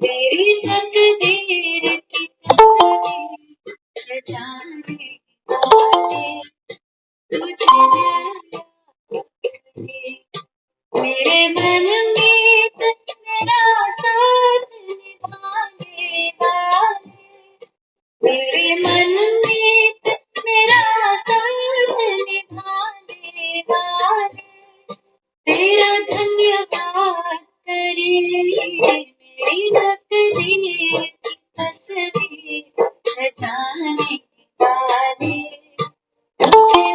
तेरी तकदीर की तस्वीर सजाने वाले तुझे मेरे मन में मेरा साथ निभाने वाले मेरे मन में मेरा साथ निभाने वाले तेरा धन्यवाद करे मेरी तकदीर की तस्वीर सजाने वाले तुझे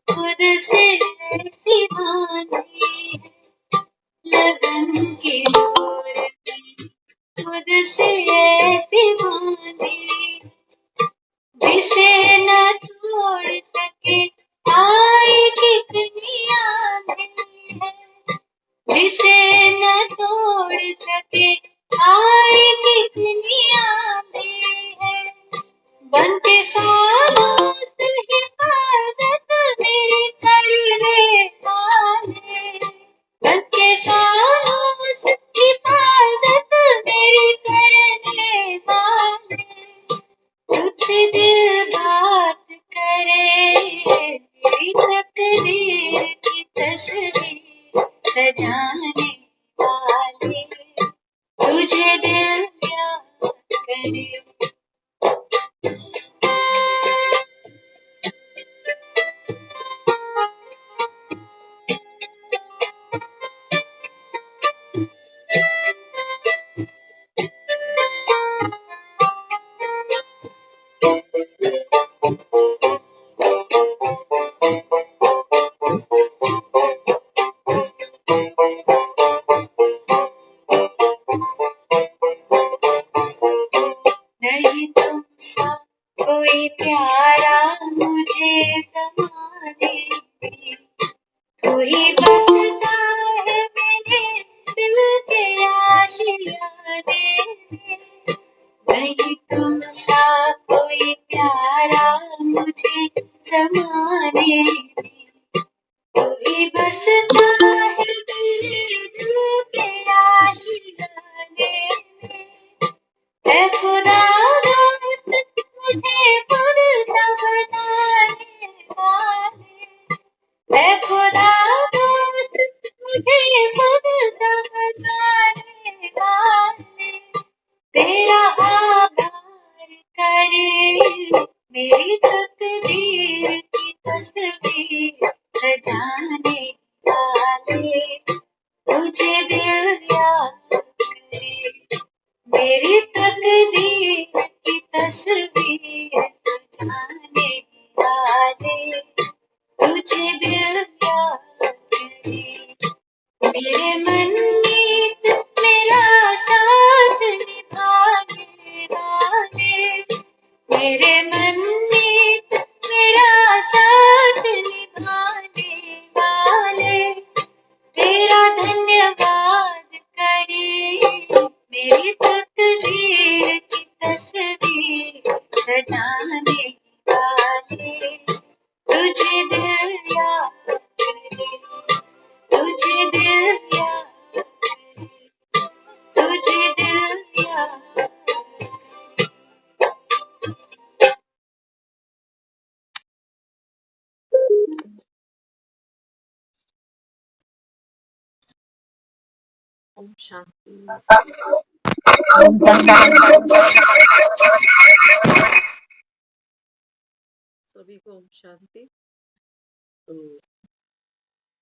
खुद से ऐसी बांधी लगन की डोर खुद से ऐसी बांधी जिसे न तोड़ सके आई कितनी आंधी है जिसे न तोड़ सके आई कितनी आंधी है बनते फानूस हिफाजत मेरी करने वाले बनते फानूस हिफाजत मेरी करने वाले तुझसे दिल बात करे मेरी तकदीर की तस्वीर सजाने वाले तुझे दिल याद करे नहीं तुमसा कोई प्यारा मुझे ज़माने में कोई बसता है मेरे दिल के आशियाने में नहीं तुमसा कोई प्यारा मुझे ज़माने में कोई बसता है मेरे दिल के आशियाने में है खुदा दोस्त मुझे खुद समझाने वाले है खुदा दोस्त मुझे खुद समझाने वाले तेरा आभार करे मेरी तकदीर की तस्वीर सजाने वाले तुझे दिल याद करे मेरी तकदीर की तस्वीर सजाने वाले तुझे दिल याद करे मेरे मन में मेरा साथ निभाने वाले मेरे मन में मेरा साथ निभाने वाले तेरा धन्यवाद करे मेरी तकदीर की तस्वीर सजाने वाले तुझे दिल याद करे तुझे दिल याद करे तुझे दिल याद ओम शांति। ओम शांति। सभी को ओम शांति। तो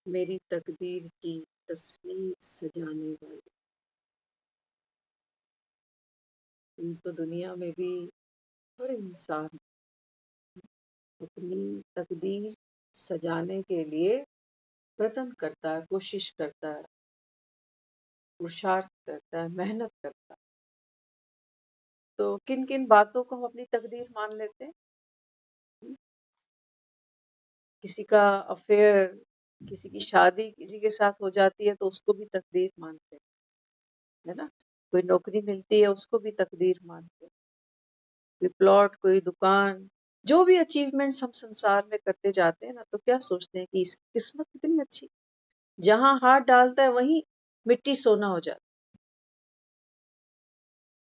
मेरी तकदीर की तस्वीर सजाने वाले, तो दुनिया में भी हर इंसान अपनी तकदीर सजाने के लिए प्रयत्न करता है, कोशिश करता है, पुरुषार्थ करता है, मेहनत करता है, तो किन किन बातों को हम अपनी तकदीर मान लेते हैं? किसी का अफेयर, किसी की शादी किसी के साथ हो जाती है तो उसको भी तकदीर मानते हैं, है ना? कोई नौकरी मिलती है उसको भी तकदीर मानते हैं, कोई प्लॉट, कोई दुकान, जो भी अचीवमेंट्स हम संसार में करते जाते हैं ना, तो क्या सोचते हैं कि इसकी किस्मत कितनी अच्छी, जहां हाथ डालता है वहीं मिट्टी सोना हो जाता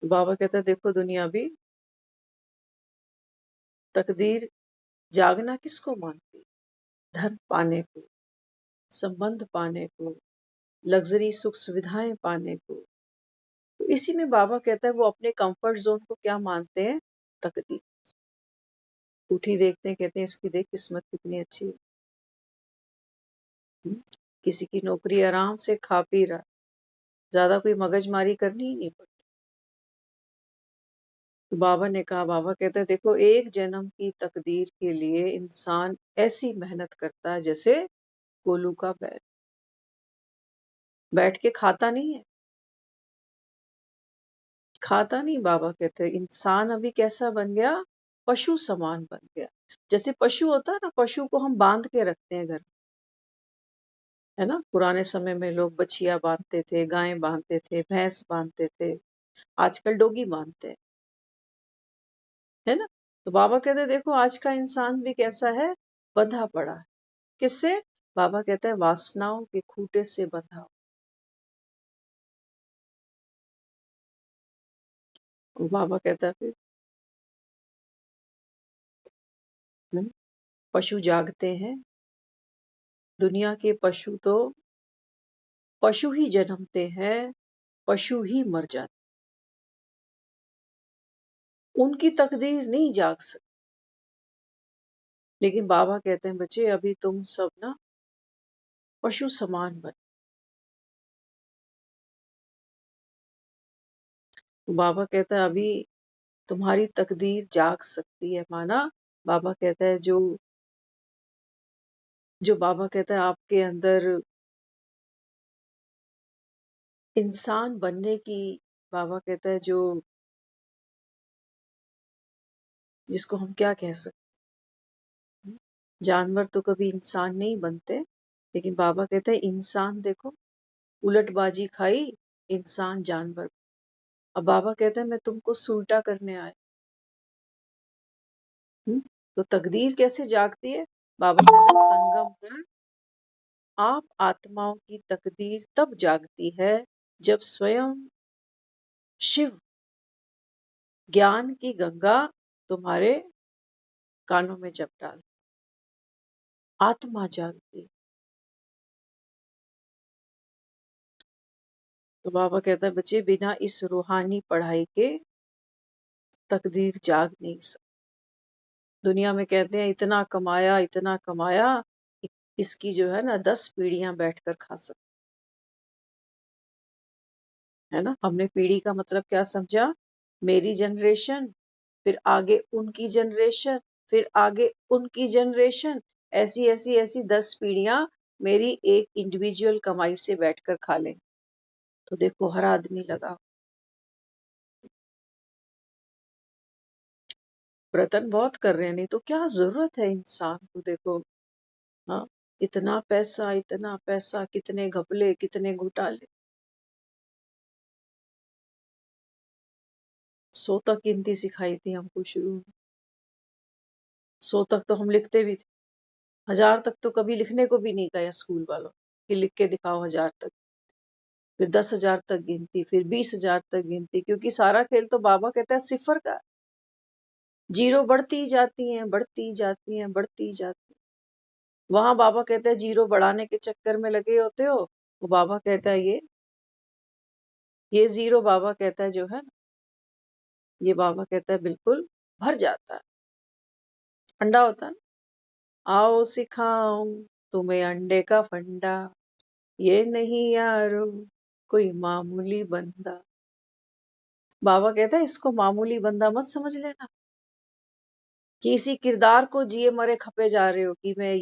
है। बाबा कहता है देखो दुनिया भी, तकदीर जागना किसको मानती है? धन पाने को, संबंध पाने को, लग्जरी सुख सुविधाएं पाने को। तो इसी में बाबा कहता है वो अपने कंफर्ट जोन को क्या मानते हैं? तकदीर। उठी देखते हैं, कहते हैं इसकी देख किस्मत कितनी अच्छी है। किसी की नौकरी आराम से खा पी रहा, ज्यादा कोई मगजमारी करनी ही नहीं पड़ती। तो बाबा ने कहा, बाबा कहते हैं देखो एक जन्म की तकदीर के लिए इंसान ऐसी मेहनत करता है जैसे कोलू का बैल, बैठ के खाता नहीं है, खाता नहीं। बाबा कहते हैं इंसान अभी कैसा बन गया? पशु समान बन गया। जैसे पशु होता है ना, पशु को हम बांध के रखते हैं घर में, है ना? पुराने समय में लोग बछिया बांधते थे, गाय बांधते थे, भैंस बांधते थे, आजकल डोगी बांधते हैं, है ना? तो बाबा कहते हैं देखो आज का इंसान भी कैसा है? बंधा पड़ा है। किससे? बाबा कहते हैं वासनाओं के खूटे से बंधा हुआ। बाबा कहता है फिर पशु जागते हैं, दुनिया के पशु तो पशु ही जन्मते हैं, पशु ही मर जाते, उनकी तकदीर नहीं जाग सकती। लेकिन बाबा कहते हैं बच्चे अभी तुम सब ना पशु समान बने। बाबा कहता है अभी तुम्हारी तकदीर जाग सकती है। माना बाबा कहता है जो बाबा कहता है आपके अंदर इंसान बनने की, बाबा कहता है जो, जिसको हम क्या कह सकते हैं, जानवर तो कभी इंसान नहीं बनते, लेकिन बाबा कहता है इंसान देखो उलटबाजी खाई, इंसान जानवर। अब बाबा कहता है मैं तुमको सुलटा करने आया। तो तकदीर कैसे जागती है? बाबा कहते हैं संगम पर आप आत्माओं की तकदीर तब जागती है जब स्वयं शिव ज्ञान की गंगा तुम्हारे कानों में जब डाल, आत्मा जागती है। तो बाबा कहता है बच्चे बिना इस रूहानी पढ़ाई के तकदीर जाग नहीं सकती। दुनिया में कहते हैं इतना कमाया, इसकी जो है ना 10 पीढ़ियां बैठकर खा सकते, है ना? हमने पीढ़ी का मतलब क्या समझा? मेरी जनरेशन, फिर आगे उनकी जनरेशन, फिर आगे उनकी जनरेशन, ऐसी ऐसी ऐसी 10 पीढ़ियां मेरी एक इंडिविजुअल कमाई से बैठकर खा लें। तो देखो हर आदमी लगा, प्रयत्न बहुत कर रहे हैं, नहीं तो क्या जरूरत है इंसान को? देखो हाँ, इतना पैसा, कितने घपले, कितने घोटाले। 100 तक गिनती सिखाई थी हमको शुरू में, 100 तक तो हम लिखते भी थे, 1000 तक तो कभी लिखने को भी नहीं कहा स्कूल वालों कि लिख के दिखाओ 1000 तक। फिर 10,000 तक गिनती, फिर 20,000 तक गिनती, क्योंकि सारा खेल तो बाबा कहता है सिफर का, जीरो बढ़ती जाती हैं, बढ़ती जाती हैं, बढ़ती जाती हैं। वहां बाबा कहता है जीरो बढ़ाने के चक्कर में लगे होते हो, वो बाबा कहता है ये जीरो बाबा कहता है जो है ना, ये बाबा कहता है बिल्कुल भर जाता है, अंडा होता है ना, आओ सिखाऊं तुम्हें अंडे का फंडा, ये नहीं यारो कोई मामूली बंदा। बाबा कहता है इसको मामूली बंदा मत समझ लेना कि इसी किरदार को जिए मरे खपे जा रहे हो कि मैं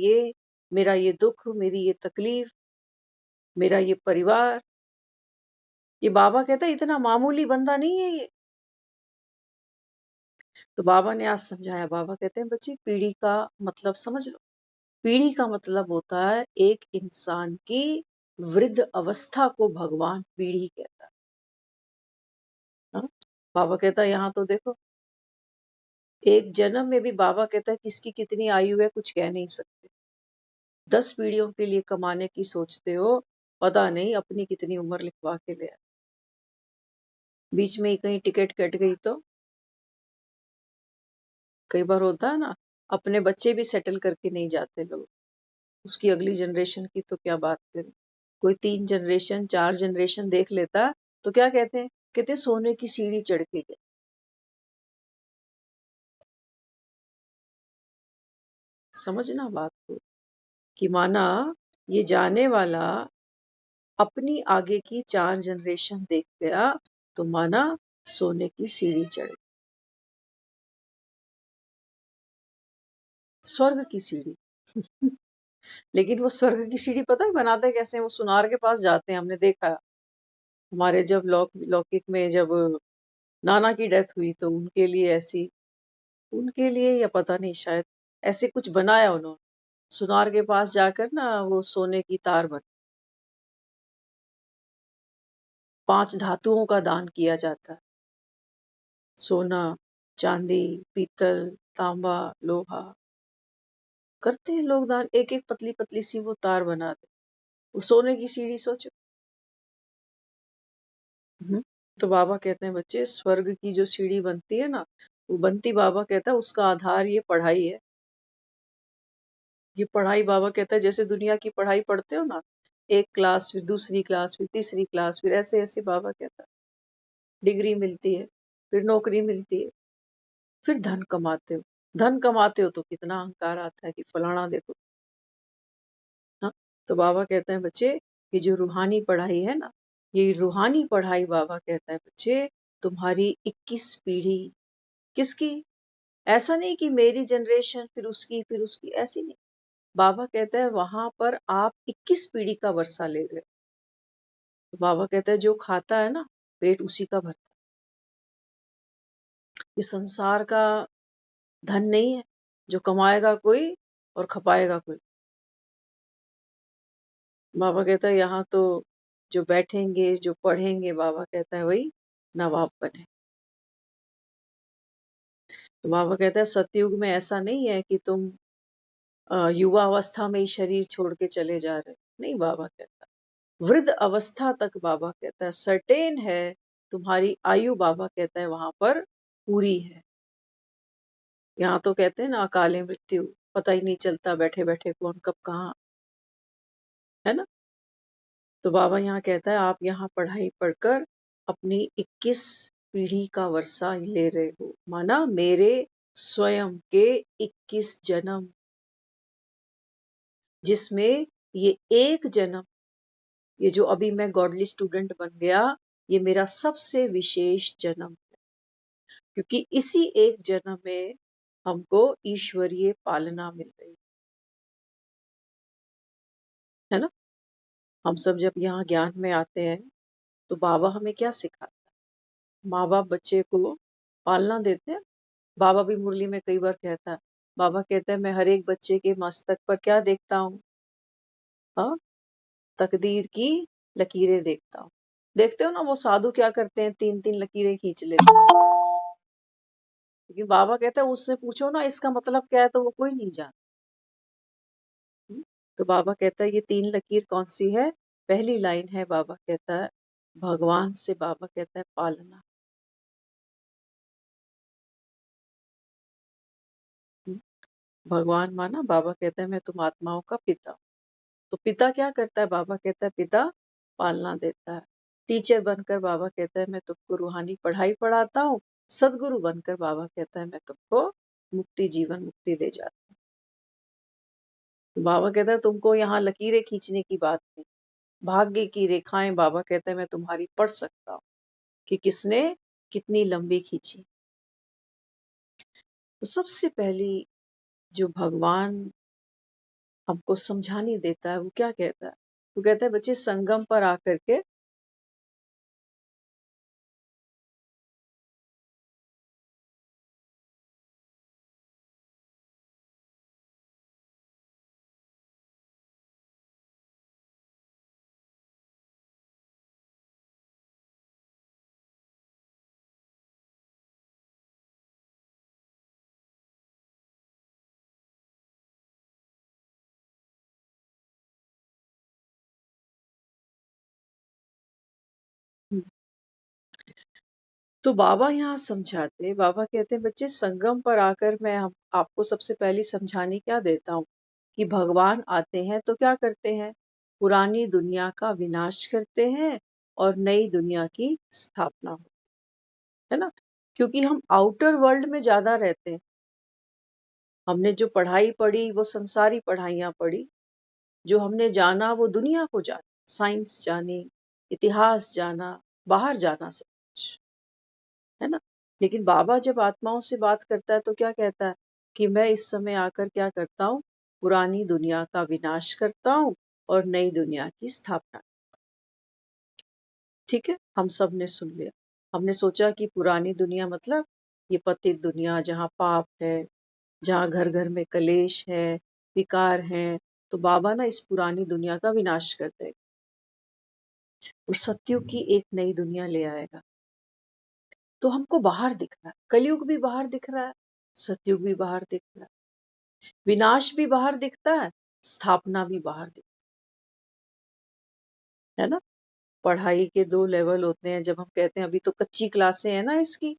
मेरा ये दुख, मेरी ये तकलीफ, मेरा ये परिवार, ये बाबा कहता है इतना मामूली बंदा नहीं है ये। तो बाबा ने आज समझाया, बाबा कहते हैं बच्चे पीढ़ी का मतलब समझ लो। पीढ़ी का मतलब होता है एक इंसान की वृद्ध अवस्था को भगवान पीढ़ी कहता है। हाँ? बाबा कहता है यहाँ तो देखो, एक जन्म में भी बाबा कहता है किसकी कितनी आयु है कुछ कह नहीं सकते। 10 पीढ़ियों के लिए कमाने की सोचते हो, पता नहीं अपनी कितनी उम्र लिखवा के ले आए। बीच में ही कहीं टिकट कट गई तो कई बार होता है ना, अपने बच्चे भी सेटल करके नहीं जाते लोग, उसकी अगली जनरेशन की तो क्या बात करें। कोई 3 जनरेशन 4 जनरेशन देख लेता तो क्या कहते हैं, कहते सोने की सीढ़ी चढ़ के गए। समझना बात को, कि माना ये जाने वाला अपनी आगे की 4 जनरेशन देख गया तो माना सोने की सीढ़ी चढ़ गई, स्वर्ग की सीढ़ी। लेकिन वो स्वर्ग की सीढ़ी पता है बनाते कैसे हैं? वो सुनार के पास जाते हैं, हमने देखा। हमारे जब लौकिक में जब नाना की डेथ हुई तो उनके लिए ऐसी, उनके लिए या पता नहीं शायद ऐसे कुछ बनाया उन्होंने, सुनार के पास जाकर ना वो सोने की तार बन, 5 धातुओं का दान किया जाता है, सोना, चांदी, पीतल, तांबा, लोहा, करते हैं लोग दान। एक एक पतली पतली सी वो तार बना दे, वो सोने की सीढ़ी सोचो। तो बाबा कहते हैं बच्चे स्वर्ग की जो सीढ़ी बनती है ना, वो बनती, बाबा कहता है उसका आधार ये पढ़ाई है। ये पढ़ाई बाबा कहता है जैसे दुनिया की पढ़ाई पढ़ते हो ना, एक क्लास फिर दूसरी क्लास फिर तीसरी क्लास फिर ऐसे ऐसे, बाबा कहता है डिग्री मिलती है, फिर नौकरी मिलती है, फिर धन कमाते हो। धन कमाते हो तो कितना अहंकार आता है कि फलाना देखो। हाँ, तो बाबा कहते हैं बच्चे ये जो रूहानी पढ़ाई है ना, ये रूहानी पढ़ाई बाबा कहता है बच्चे तुम्हारी 21 पीढ़ी, किसकी? ऐसा नहीं कि मेरी जनरेशन फिर उसकी, ऐसी नहीं। बाबा कहता है वहां पर आप 21 पीढ़ी का वर्षा ले रहे हो। तो बाबा कहता है जो खाता है ना पेट उसी का भरता है। ये संसार का धन नहीं है जो कमाएगा कोई और खपाएगा कोई। बाबा कहता है यहाँ तो जो बैठेंगे जो पढ़ेंगे, बाबा कहता है वही नवाब बने। तो बाबा कहता है सतयुग में ऐसा नहीं है कि तुम युवा अवस्था में ही शरीर छोड़ के चले जा रहे, नहीं। बाबा कहता है वृद्ध अवस्था तक, बाबा कहता है सर्टेन है तुम्हारी आयु, बाबा कहता है वहां पर पूरी है। यहाँ तो कहते हैं ना अकाले मृत्यु, पता ही नहीं चलता बैठे बैठे कौन कब कहाँ, है ना। तो बाबा यहाँ कहता है आप यहाँ पढ़ाई पढ़कर अपनी 21 पीढ़ी का वर्षा ले रहे हो, माना मेरे स्वयं के 21 जन्म, जिसमें ये एक जन्म, ये जो अभी मैं गॉडली स्टूडेंट बन गया, ये मेरा सबसे विशेष जन्म है, क्योंकि इसी एक जन्म में हमको ईश्वरीय पालना मिल रही है ना। हम सब जब यहाँ ज्ञान में आते हैं तो बाबा हमें क्या सिखाता है? माँ बाप बच्चे को पालना देते हैं। बाबा भी मुरली में कई बार कहता है, बाबा कहता है मैं हर एक बच्चे के मस्तक पर क्या देखता हूँ? हाँ, तकदीर की लकीरें देखता हूँ। देखते हो ना वो साधु क्या करते हैं, 3-3 लकीरें खींच लेते हैं। क्योंकि बाबा कहता है उससे पूछो ना इसका मतलब क्या है तो वो कोई नहीं जानता। तो बाबा कहता है ये 3 लकीर कौन सी है? पहली लाइन है, बाबा कहता है भगवान से, बाबा कहता है पालना। भगवान माना, बाबा कहता है मैं तुम आत्माओं का पिता हूँ। तो पिता क्या करता है? बाबा कहता है पिता पालना देता है। टीचर बनकर बाबा कहता है मैं तुमको रूहानी पढ़ाई पढ़ाता हूँ। सदगुरु बनकर बाबा कहता है मैं तुमको मुक्ति, जीवन मुक्ति दे जाता हूँ। तो बाबा कहता है तुमको यहाँ लकीरें खींचने की बात नहीं, भाग्य की रेखाएं बाबा कहता है मैं तुम्हारी पढ़ सकता हूँ कि किसने कितनी लंबी खींची। तो सबसे पहली जो भगवान हमको समझा नहीं देता है। वो क्या कहता है? वो कहता है बच्चे संगम पर आकर के तो बाबा यहाँ समझाते, बाबा कहते हैं बच्चे संगम पर आकर मैं आपको सबसे पहली समझाने क्या देता हूँ कि भगवान आते हैं तो क्या करते हैं? पुरानी दुनिया का विनाश करते हैं और नई दुनिया की स्थापना हो, है ना? क्योंकि हम आउटर वर्ल्ड में ज्यादा रहते हैं। हमने जो पढ़ाई पढ़ी वो संसारी पढ़ाइयाँ पढ़ी, जो हमने जाना वो दुनिया को जाना, साइंस जानी, इतिहास जाना, बाहर जाना, सब कुछ, है ना? लेकिन बाबा जब आत्माओं से बात करता है तो क्या कहता है कि मैं इस समय आकर क्या करता हूँ? पुरानी दुनिया का विनाश करता हूँ और नई दुनिया की स्थापना। ठीक है, हम सब ने सुन लिया। हमने सोचा कि पुरानी दुनिया मतलब ये पतित दुनिया, जहाँ पाप है, जहाँ घर घर में कलेश है, विकार है। तो बाबा ना इस पुरानी दुनिया का विनाश कर देगा और सत्युग की एक नई दुनिया ले आएगा। तो हमको बाहर दिख रहा है, कलयुग भी बाहर दिख रहा है, सतयुग भी बाहर दिख रहा है, विनाश भी बाहर दिखता है, स्थापना भी बाहर दिखता है ना? पढ़ाई के दो लेवल होते हैं। जब हम कहते हैं अभी तो कच्ची क्लासें हैं ना इसकी,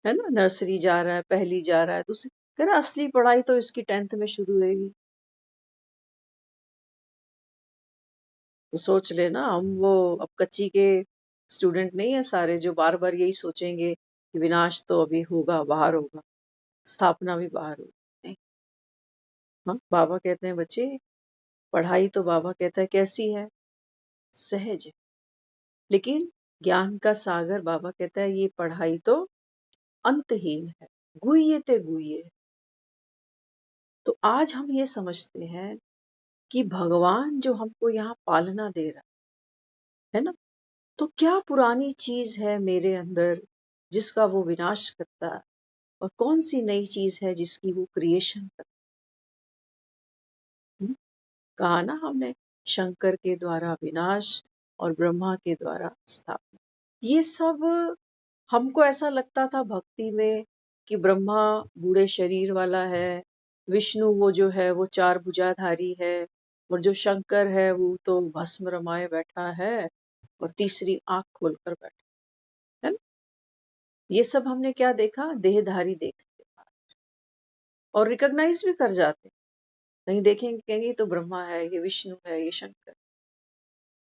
है ना, नर्सरी जा रहा है, पहली जा रहा है, दूसरी, कह रहा असली पढ़ाई तो इसकी 10th में शुरू होगी। तो सोच लेना, हम वो अब कच्ची के स्टूडेंट नहीं है सारे जो बार बार यही सोचेंगे कि विनाश तो अभी होगा, बाहर होगा, स्थापना भी बाहर होगी। नहीं, हाँ, बाबा कहते हैं बच्चे पढ़ाई तो बाबा कहता है कैसी है? सहज है। लेकिन ज्ञान का सागर बाबा कहता है ये पढ़ाई तो अंतहीन है, गुह्य ते गुह्य है। तो आज हम ये समझते हैं कि भगवान जो हमको यहाँ पालना दे रहा है ना, तो क्या पुरानी चीज है मेरे अंदर जिसका वो विनाश करता है और कौन सी नई चीज है जिसकी वो क्रिएशन करता है? कहा ना हमने, शंकर के द्वारा विनाश और ब्रह्मा के द्वारा स्थापना। ये सब हमको ऐसा लगता था भक्ति में कि ब्रह्मा बूढ़े शरीर वाला है, विष्णु वो जो है वो 4 भुजाधारी है, और जो शंकर है वो तो भस्म रमाए बैठा है और तीसरी आंख खोलकर बैठा है ना? ये सब हमने क्या देखा? देहधारी देख लिया और रिकॉग्नाइज भी कर जाते। कहीं देखेंगे कहेंगे ये तो ब्रह्मा है, ये विष्णु है, ये शंकर।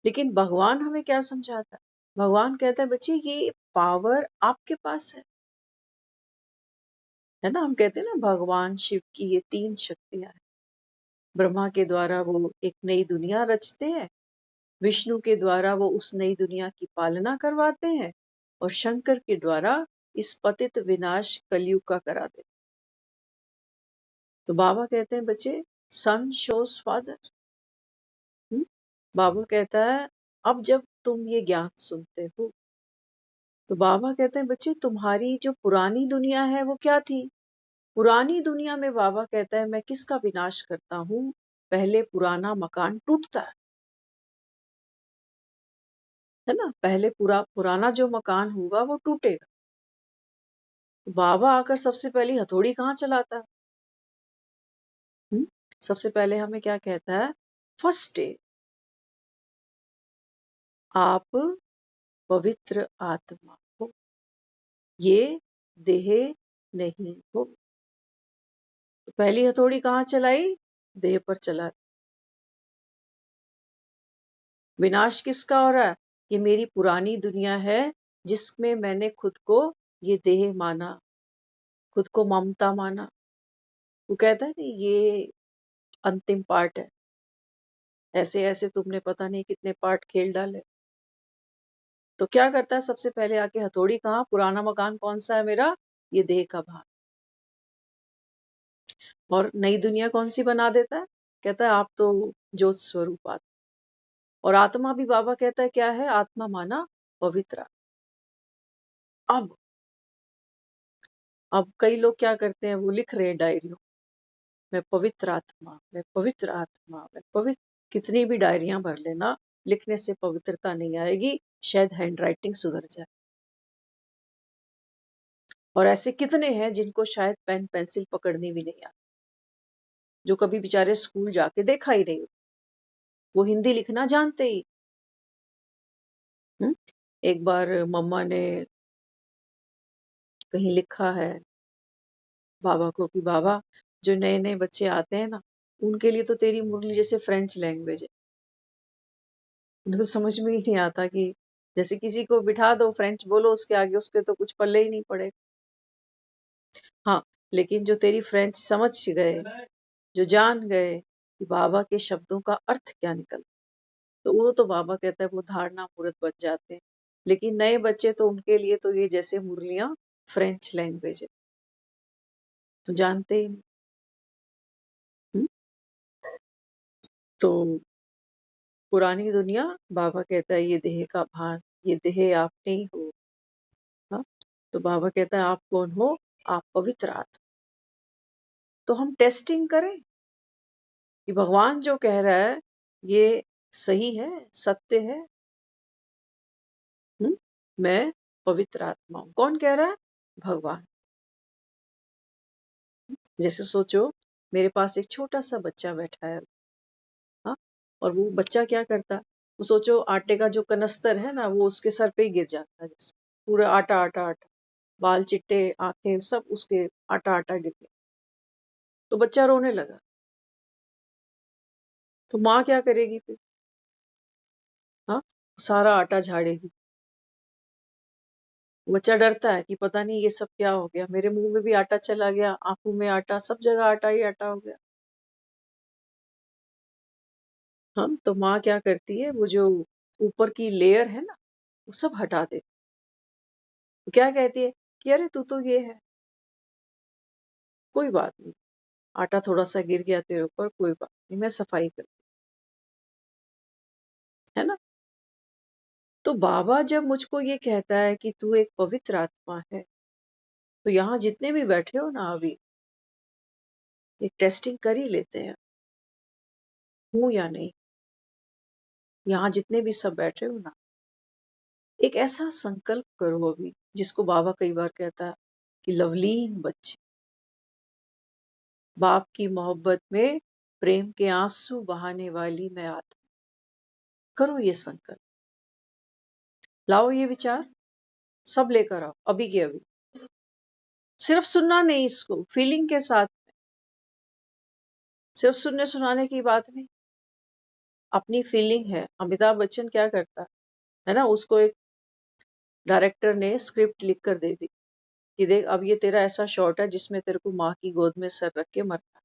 लेकिन भगवान हमें क्या समझाता है? भगवान कहता है बच्चे ये पावर आपके पास है ना? हम कहते हैं ना भगवान शिव की ये 3 शक्तियां हैं। ब्रह्मा के द्वारा वो एक नई दुनिया रचते हैं, विष्णु के द्वारा वो उस नई दुनिया की पालना करवाते हैं और शंकर के द्वारा इस पतित विनाश कलयुग का करा देते। तो बाबा कहते हैं बच्चे सन शोज फादर। बाबा कहता है अब जब तुम ये ज्ञान सुनते हो तो बाबा कहते हैं बच्चे तुम्हारी जो पुरानी दुनिया है वो क्या थी? पुरानी दुनिया में बाबा कहता है मैं किसका विनाश करता हूँ? पहले पुराना मकान टूटता है ना? पहले पुराना जो मकान होगा वो टूटेगा। तो बाबा आकर सबसे पहली हथौड़ी कहाँ चलाता है? सबसे पहले हमें क्या कहता है? फर्स्ट डे आप पवित्र आत्मा हो, ये देह नहीं हो। तो पहली हथौड़ी कहाँ चलाई? देह पर चला। विनाश किसका हो रहा है? ये मेरी पुरानी दुनिया है जिसमें मैंने खुद को ये देह माना, खुद को ममता माना। वो कहता है ना ये अंतिम पार्ट है, ऐसे ऐसे तुमने पता नहीं कितने पार्ट खेल डाले। तो क्या करता है सबसे पहले आके हथौड़ी कहाँ? पुराना मकान कौन सा है मेरा? ये देह का भाग। और नई दुनिया कौन सी बना देता है? कहता है आप तो ज्योत स्वरूप आत्मा। और आत्मा भी बाबा कहता है क्या है? आत्मा माना पवित्र। अब कई लोग क्या करते हैं, वो लिख रहे हैं डायरियों, मैं पवित्र आत्मा, मैं पवित्र आत्मा, मैं पवित्र। कितनी भी डायरियां भर लेना, लिखने से पवित्रता नहीं आएगी, शायद हैंडराइटिंग सुधर जाए। और ऐसे कितने हैं जिनको शायद पेन पेंसिल पकड़नी भी नहीं आती, जो कभी बेचारे स्कूल जाके देखा ही नहीं, वो हिंदी लिखना जानते ही। एक बार मम्मा ने कहीं लिखा है बाबा को कि बाबा, जो नए नए बच्चे आते हैं ना, उनके लिए तो तेरी मुरली जैसे फ्रेंच लैंग्वेज है। उन्हें तो समझ में ही नहीं आता कि जैसे किसी को बिठा दो फ्रेंच बोलो उसके आगे, उसके तो कुछ पल्ले ही नहीं पड़े। हाँ, लेकिन जो तेरी फ्रेंच समझ गए, जो जान गए कि बाबा के शब्दों का अर्थ क्या निकल, तो वो तो बाबा कहता है वो धारणा मूर्त बन जाते हैं। लेकिन नए बच्चे तो उनके लिए तो ये जैसे मुरलियां फ्रेंच लैंग्वेज है, तो जानते ही नहीं। हम्म? तो पुरानी दुनिया, बाबा कहता है ये देह का भान, ये देह आप नहीं हो। हाँ? तो बाबा कहता है आप कौन हो? आप पवित्र आत्मा। तो हम टेस्टिंग करें कि भगवान जो कह रहा है ये सही है, सत्य है। मैं पवित्र आत्मा हूं। कौन कह रहा है? भगवान। जैसे सोचो मेरे पास एक छोटा सा बच्चा बैठा है, हाँ, और वो बच्चा क्या करता, वो सोचो आटे का जो कनस्तर है ना, वो उसके सर पे ही गिर जाता है, जैसे पूरा आटा आटा आटा, बाल चिट्टे, आंखें सब उसके आटा आटा गिर गया। तो बच्चा रोने लगा। तो माँ क्या करेगी फिर? हाँ, सारा आटा झाड़ेगी। बच्चा डरता है कि पता नहीं ये सब क्या हो गया, मेरे मुंह में भी आटा चला गया, आंखों में आटा, सब जगह आटा ही आटा हो गया। हाँ, तो माँ क्या करती है, वो जो ऊपर की लेयर है ना, वो सब हटा दे। वो क्या कहती है कि अरे तू तो ये है, कोई बात नहीं, आटा थोड़ा सा गिर गया तेरे ऊपर, कोई बात नहीं, मैं सफाई कर, है ना। तो बाबा जब मुझको ये कहता है कि तू एक पवित्र आत्मा है, तो यहाँ जितने भी बैठे हो ना, अभी एक टेस्टिंग कर ही लेते हैं, हूं या नहीं। यहाँ जितने भी सब बैठे हो ना, एक ऐसा संकल्प करो अभी, जिसको बाबा कई बार कहता है कि लवलीन बच्चे, बाप की मोहब्बत में प्रेम के आंसू बहाने वाली मैं आत्मा। करो ये संकल्प, लाओ ये विचार, सब लेकर आओ अभी के अभी। सिर्फ सुनना नहीं, इसको फीलिंग के साथ, सिर्फ सुनने सुनाने की बात नहीं, अपनी फीलिंग है। अमिताभ बच्चन क्या करता है ना, उसको एक डायरेक्टर ने स्क्रिप्ट लिख कर दे दी कि देख अब ये तेरा ऐसा शॉट है जिसमें तेरे को माँ की गोद में सर रख के मरना है,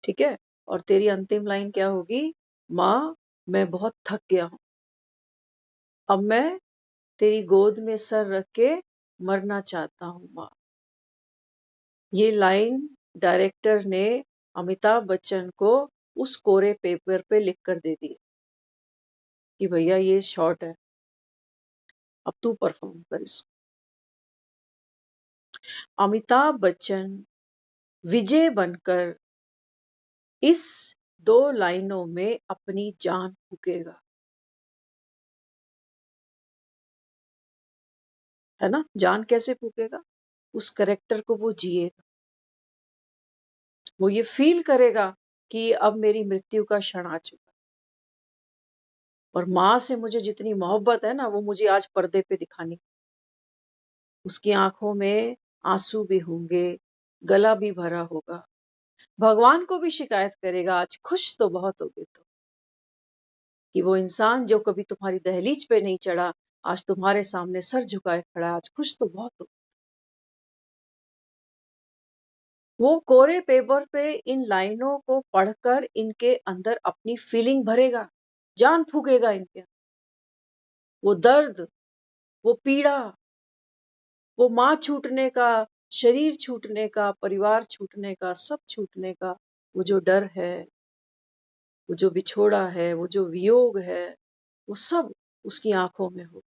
ठीक है। और तेरी अंतिम लाइन क्या होगी? माँ, मैं बहुत थक गया हूं, अब मैं तेरी गोद में सर रख के मरना चाहता हूँ माँ। ये लाइन डायरेक्टर ने अमिताभ बच्चन को उस कोरे पेपर पे लिख कर दे दी कि भैया ये शॉट है, अब तू परफॉर्म कर इसको। अमिताभ बच्चन विजय बनकर इस 2 लाइनों में अपनी जान फूकेगा, है ना। जान कैसे फूकेगा? उस करेक्टर को वो जिएगा, वो ये फील करेगा कि अब मेरी मृत्यु का क्षण आ चुका, और माँ से मुझे जितनी मोहब्बत है ना, वो मुझे आज पर्दे पे दिखानी। उसकी आंखों में आंसू भी होंगे, गला भी भरा होगा, भगवान को भी शिकायत करेगा, आज खुश तो बहुत होगे तो, कि वो इंसान जो कभी तुम्हारी दहलीज पे नहीं चढ़ा, आज तुम्हारे सामने सर झुकाए खड़ा है, आज खुश तो बहुत हो। वो कोरे पेपर पे इन लाइनों को पढ़कर इनके अंदर अपनी फीलिंग भरेगा, जान फूकेगा इनके। वो दर्द, वो पीड़ा, वो माँ छूटने का, शरीर छूटने का, परिवार छूटने का, सब छूटने का, वो जो डर है, वो जो बिछोड़ा है, वो जो वियोग है, वो सब उसकी आंखों में हो।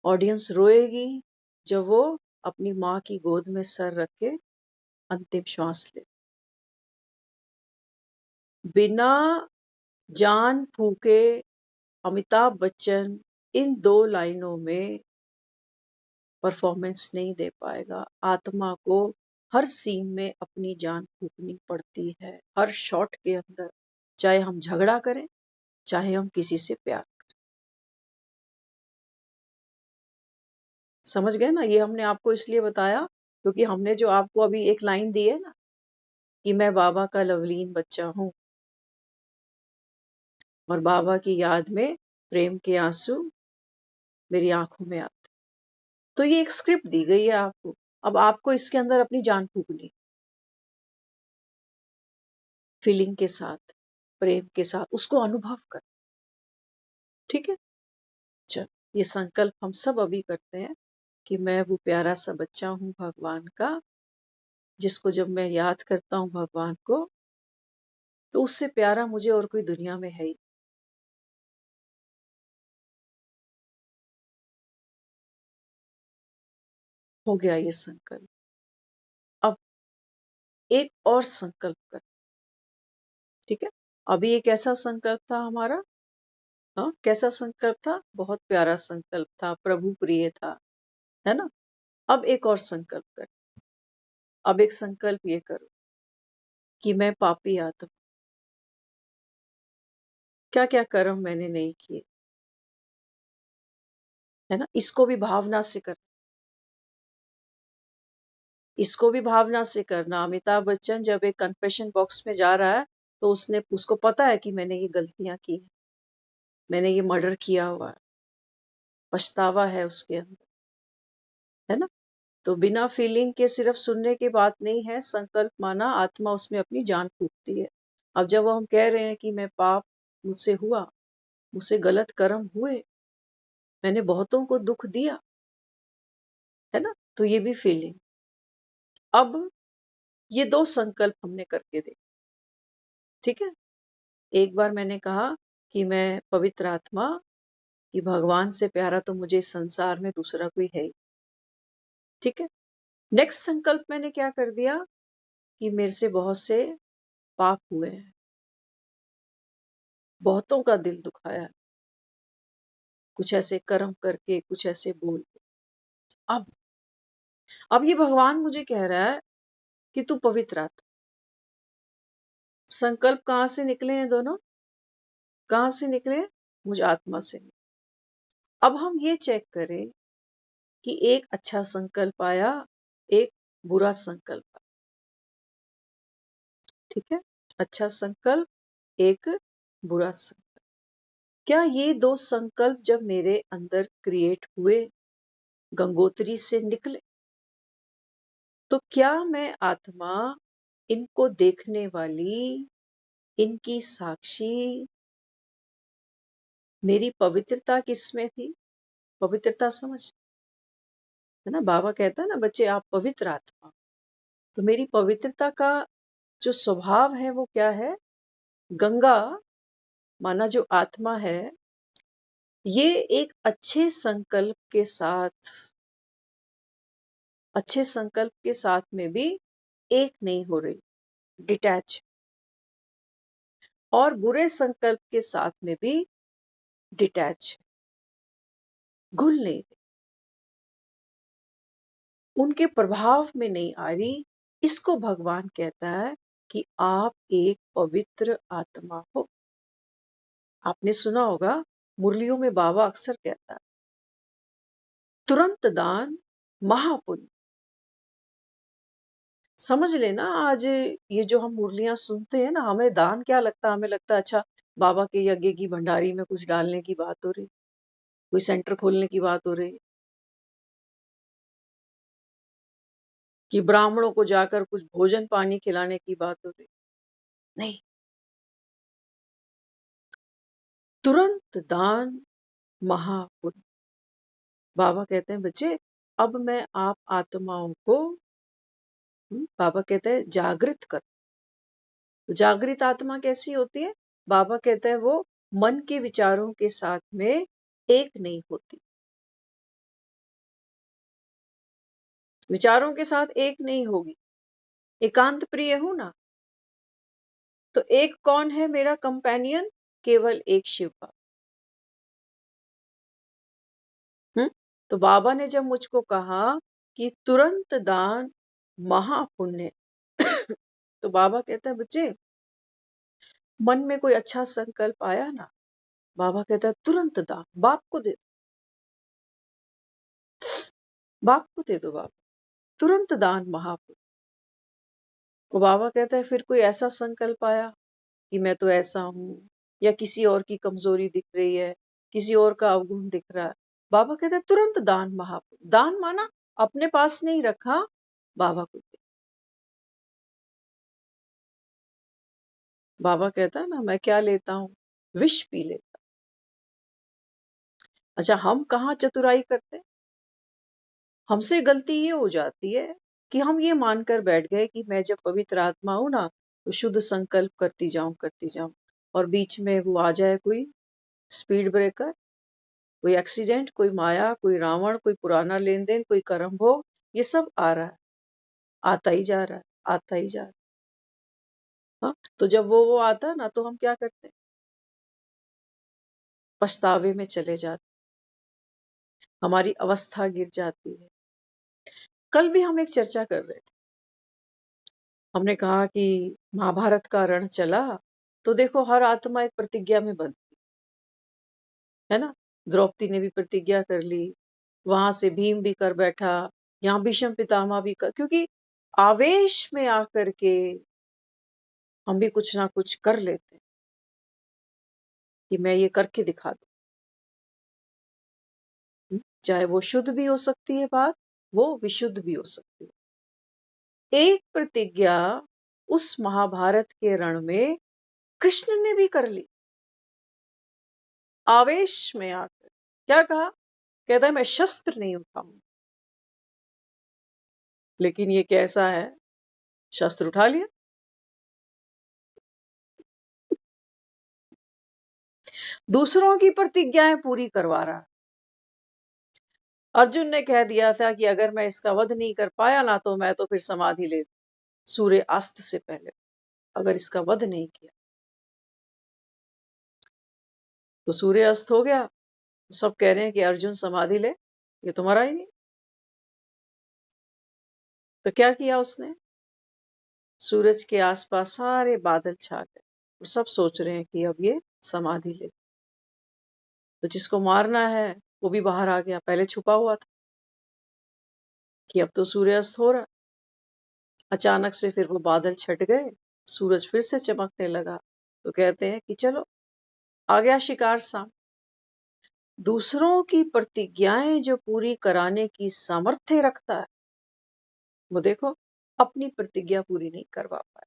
ऑडियंस रोएगी जब वो अपनी माँ की गोद में सर रख के अंतिम श्वास ले। बिना जान फूके अमिताभ बच्चन इन 2 लाइनों में परफॉर्मेंस नहीं दे पाएगा। आत्मा को हर सीन में अपनी जान फूकनी पड़ती है, हर शॉट के अंदर, चाहे हम झगड़ा करें, चाहे हम किसी से प्यार। समझ गए ना? ये हमने आपको इसलिए बताया क्योंकि हमने जो आपको अभी एक लाइन दी है ना कि मैं बाबा का लवलीन बच्चा हूं और बाबा की याद में प्रेम के आंसू मेरी आंखों में आते, तो ये एक स्क्रिप्ट दी गई है आपको। अब आपको इसके अंदर अपनी जान फूकनी, फीलिंग के साथ, प्रेम के साथ उसको अनुभव कर। ठीक है, चल ये संकल्प हम सब अभी करते हैं कि मैं वो प्यारा सा बच्चा हूं भगवान का, जिसको जब मैं याद करता हूं भगवान को, तो उससे प्यारा मुझे और कोई दुनिया में है ही। हो गया ये संकल्प। अब एक और संकल्प कर। ठीक है, अभी एक ऐसा संकल्प था हमारा, हाँ कैसा संकल्प था? बहुत प्यारा संकल्प था, प्रभु प्रिय था, है ना? अब एक और संकल्प कर। अब एक संकल्प ये करो कि मैं पापी आत्मा, क्या क्या कर्म मैंने नहीं किए, है ना? इसको भी भावना से कर, इसको भी भावना से करना। अमिताभ बच्चन जब एक कन्फेशन बॉक्स में जा रहा है तो उसको पता है कि मैंने ये गलतियां की, मैंने ये मर्डर किया हुआ है, पछतावा है उसके अंदर, है ना? तो बिना फीलिंग के सिर्फ सुनने की बात नहीं है, संकल्प माना, आत्मा उसमें अपनी जान फूकती है। अब जब हम कह रहे हैं कि मैं पाप मुझसे हुआ, मुझसे गलत कर्म हुए, मैंने बहुतों को दुख दिया, है ना? तो ये भी फीलिंग। अब ये 2 संकल्प हमने करके देखे। ठीक है, एक बार मैंने कहा कि मैं पवित्र आत्मा, कि भगवान से प्यारा तो मुझे इस संसार में दूसरा कोई है ही। ठीक है, नेक्स्ट संकल्प मैंने क्या कर दिया कि मेरे से बहुत से पाप हुए हैं, बहुतों का दिल दुखाया, कुछ ऐसे कर्म करके, कुछ ऐसे बोल के। अब ये भगवान मुझे कह रहा है कि तू पवित्र आत्मा। संकल्प कहां से निकले हैं दोनों? कहां से निकले? मुझ आत्मा से। अब हम ये चेक करें कि एक अच्छा संकल्प आया, एक बुरा संकल्प आया। ठीक है, अच्छा संकल्प, एक बुरा संकल्प। क्या ये 2 संकल्प जब मेरे अंदर क्रिएट हुए, गंगोत्री से निकले, तो क्या मैं आत्मा इनको देखने वाली, इनकी साक्षी, मेरी पवित्रता किसमें थी? पवित्रता समझ, है ना? बाबा कहता है ना बच्चे आप पवित्र आत्मा, तो मेरी पवित्रता का जो स्वभाव है वो क्या है? गंगा माना जो आत्मा है, ये एक अच्छे संकल्प के साथ में भी एक नहीं हो रही, डिटैच, और बुरे संकल्प के साथ में भी डिटैच, घुल नहीं रही, उनके प्रभाव में नहीं आ रही। इसको भगवान कहता है कि आप एक पवित्र आत्मा हो। आपने सुना होगा मुरलियों में बाबा अक्सर कहता है तुरंत दान महापुण्य। समझ लेना, आज ये जो हम मुरलियां सुनते हैं ना, हमें दान क्या लगता है? हमें लगता है अच्छा बाबा के यज्ञ की भंडारी में कुछ डालने की बात हो रही, कोई सेंटर खोलने की बात हो रही, कि ब्राह्मणों को जाकर कुछ भोजन पानी खिलाने की बात हो रही। नहीं, तुरंत दान महापुण्य। बाबा कहते हैं बच्चे अब मैं आप आत्माओं को, बाबा कहते हैं जागृत कर, तो जागृत आत्मा कैसी होती है? बाबा कहते हैं वो मन के विचारों के साथ में एक नहीं होती। विचारों के साथ एक नहीं होगी। एकांत प्रिय हूं ना, तो एक कौन है मेरा कंपेनियन? केवल एक शिव बाबा। तो बाबा ने जब मुझको कहा कि तुरंत दान महापुण्य तो बाबा कहता है बच्चे, मन में कोई अच्छा संकल्प आया ना, बाबा कहता है तुरंत दान बाप को दे दो, बाप को दे दो, बाबा तुरंत दान महापुण्य। तो बाबा कहता है फिर कोई ऐसा संकल्प आया कि मैं तो ऐसा हूं, या किसी और की कमजोरी दिख रही है, किसी और का अवगुण दिख रहा है, बाबा कहता है तुरंत दान महापुण्य। दान माना अपने पास नहीं रखा, बाबा को दे। बाबा कहता है ना, मैं क्या लेता हूं? विष पी लेता। अच्छा, हम कहाँ चतुराई करते? हमसे गलती ये हो जाती है कि हम ये मानकर बैठ गए कि मैं जब पवित्र आत्मा हूं ना, तो शुद्ध संकल्प करती जाऊं, और बीच में वो आ जाए कोई स्पीड ब्रेकर, कोई एक्सीडेंट, कोई माया, कोई रावण, कोई पुराना लेन देन, कोई कर्म भोग, ये सब आ रहा है, आता ही जा रहा है, आता ही जा रहा है। हाँ? तो जब वो आता है ना, तो हम क्या करते हैं? पछतावे में चले जाते, हमारी अवस्था गिर जाती है। कल भी हम एक चर्चा कर रहे थे, हमने कहा कि महाभारत का रण चला, तो देखो हर आत्मा एक प्रतिज्ञा में बंध, है ना? द्रौपदी ने भी प्रतिज्ञा कर ली, वहां से भीम भी कर बैठा, यहाँ भीष्म पितामह भी कर, क्योंकि आवेश में आकर के हम भी कुछ ना कुछ कर लेते हैं कि मैं ये करके दिखा दूं। चाहे वो शुद्ध भी हो सकती है बात, वो विशुद्ध भी हो सकती है। एक प्रतिज्ञा उस महाभारत के रण में कृष्ण ने भी कर ली, आवेश में आकर। क्या कहा? कहता है मैं शस्त्र नहीं उठाऊंगा। लेकिन ये कैसा है? शस्त्र उठा लिया। दूसरों की प्रतिज्ञाएं पूरी करवा रहा। अर्जुन ने कह दिया था कि अगर मैं इसका वध नहीं कर पाया ना, तो मैं तो फिर समाधि ले, सूर्य अस्त से पहले, अगर इसका वध नहीं किया। तो सूर्य अस्त हो गया, सब कह रहे हैं कि अर्जुन समाधि ले, ये तुम्हारा ही नहीं। तो क्या किया उसने? सूरज के आसपास सारे बादल छा गए, और सब सोच रहे हैं कि अब ये समाधि ले। तो जिसको मारना है वो भी बाहर आ गया, पहले छुपा हुआ था कि अब तो सूर्यास्त हो रहा। अचानक से फिर वो बादल छट गए, सूरज फिर से चमकने लगा। तो कहते हैं कि चलो आ गया शिकार साम। दूसरों की प्रतिज्ञाएं जो पूरी कराने की सामर्थ्य रखता है, वो देखो अपनी प्रतिज्ञा पूरी नहीं करवा पाया।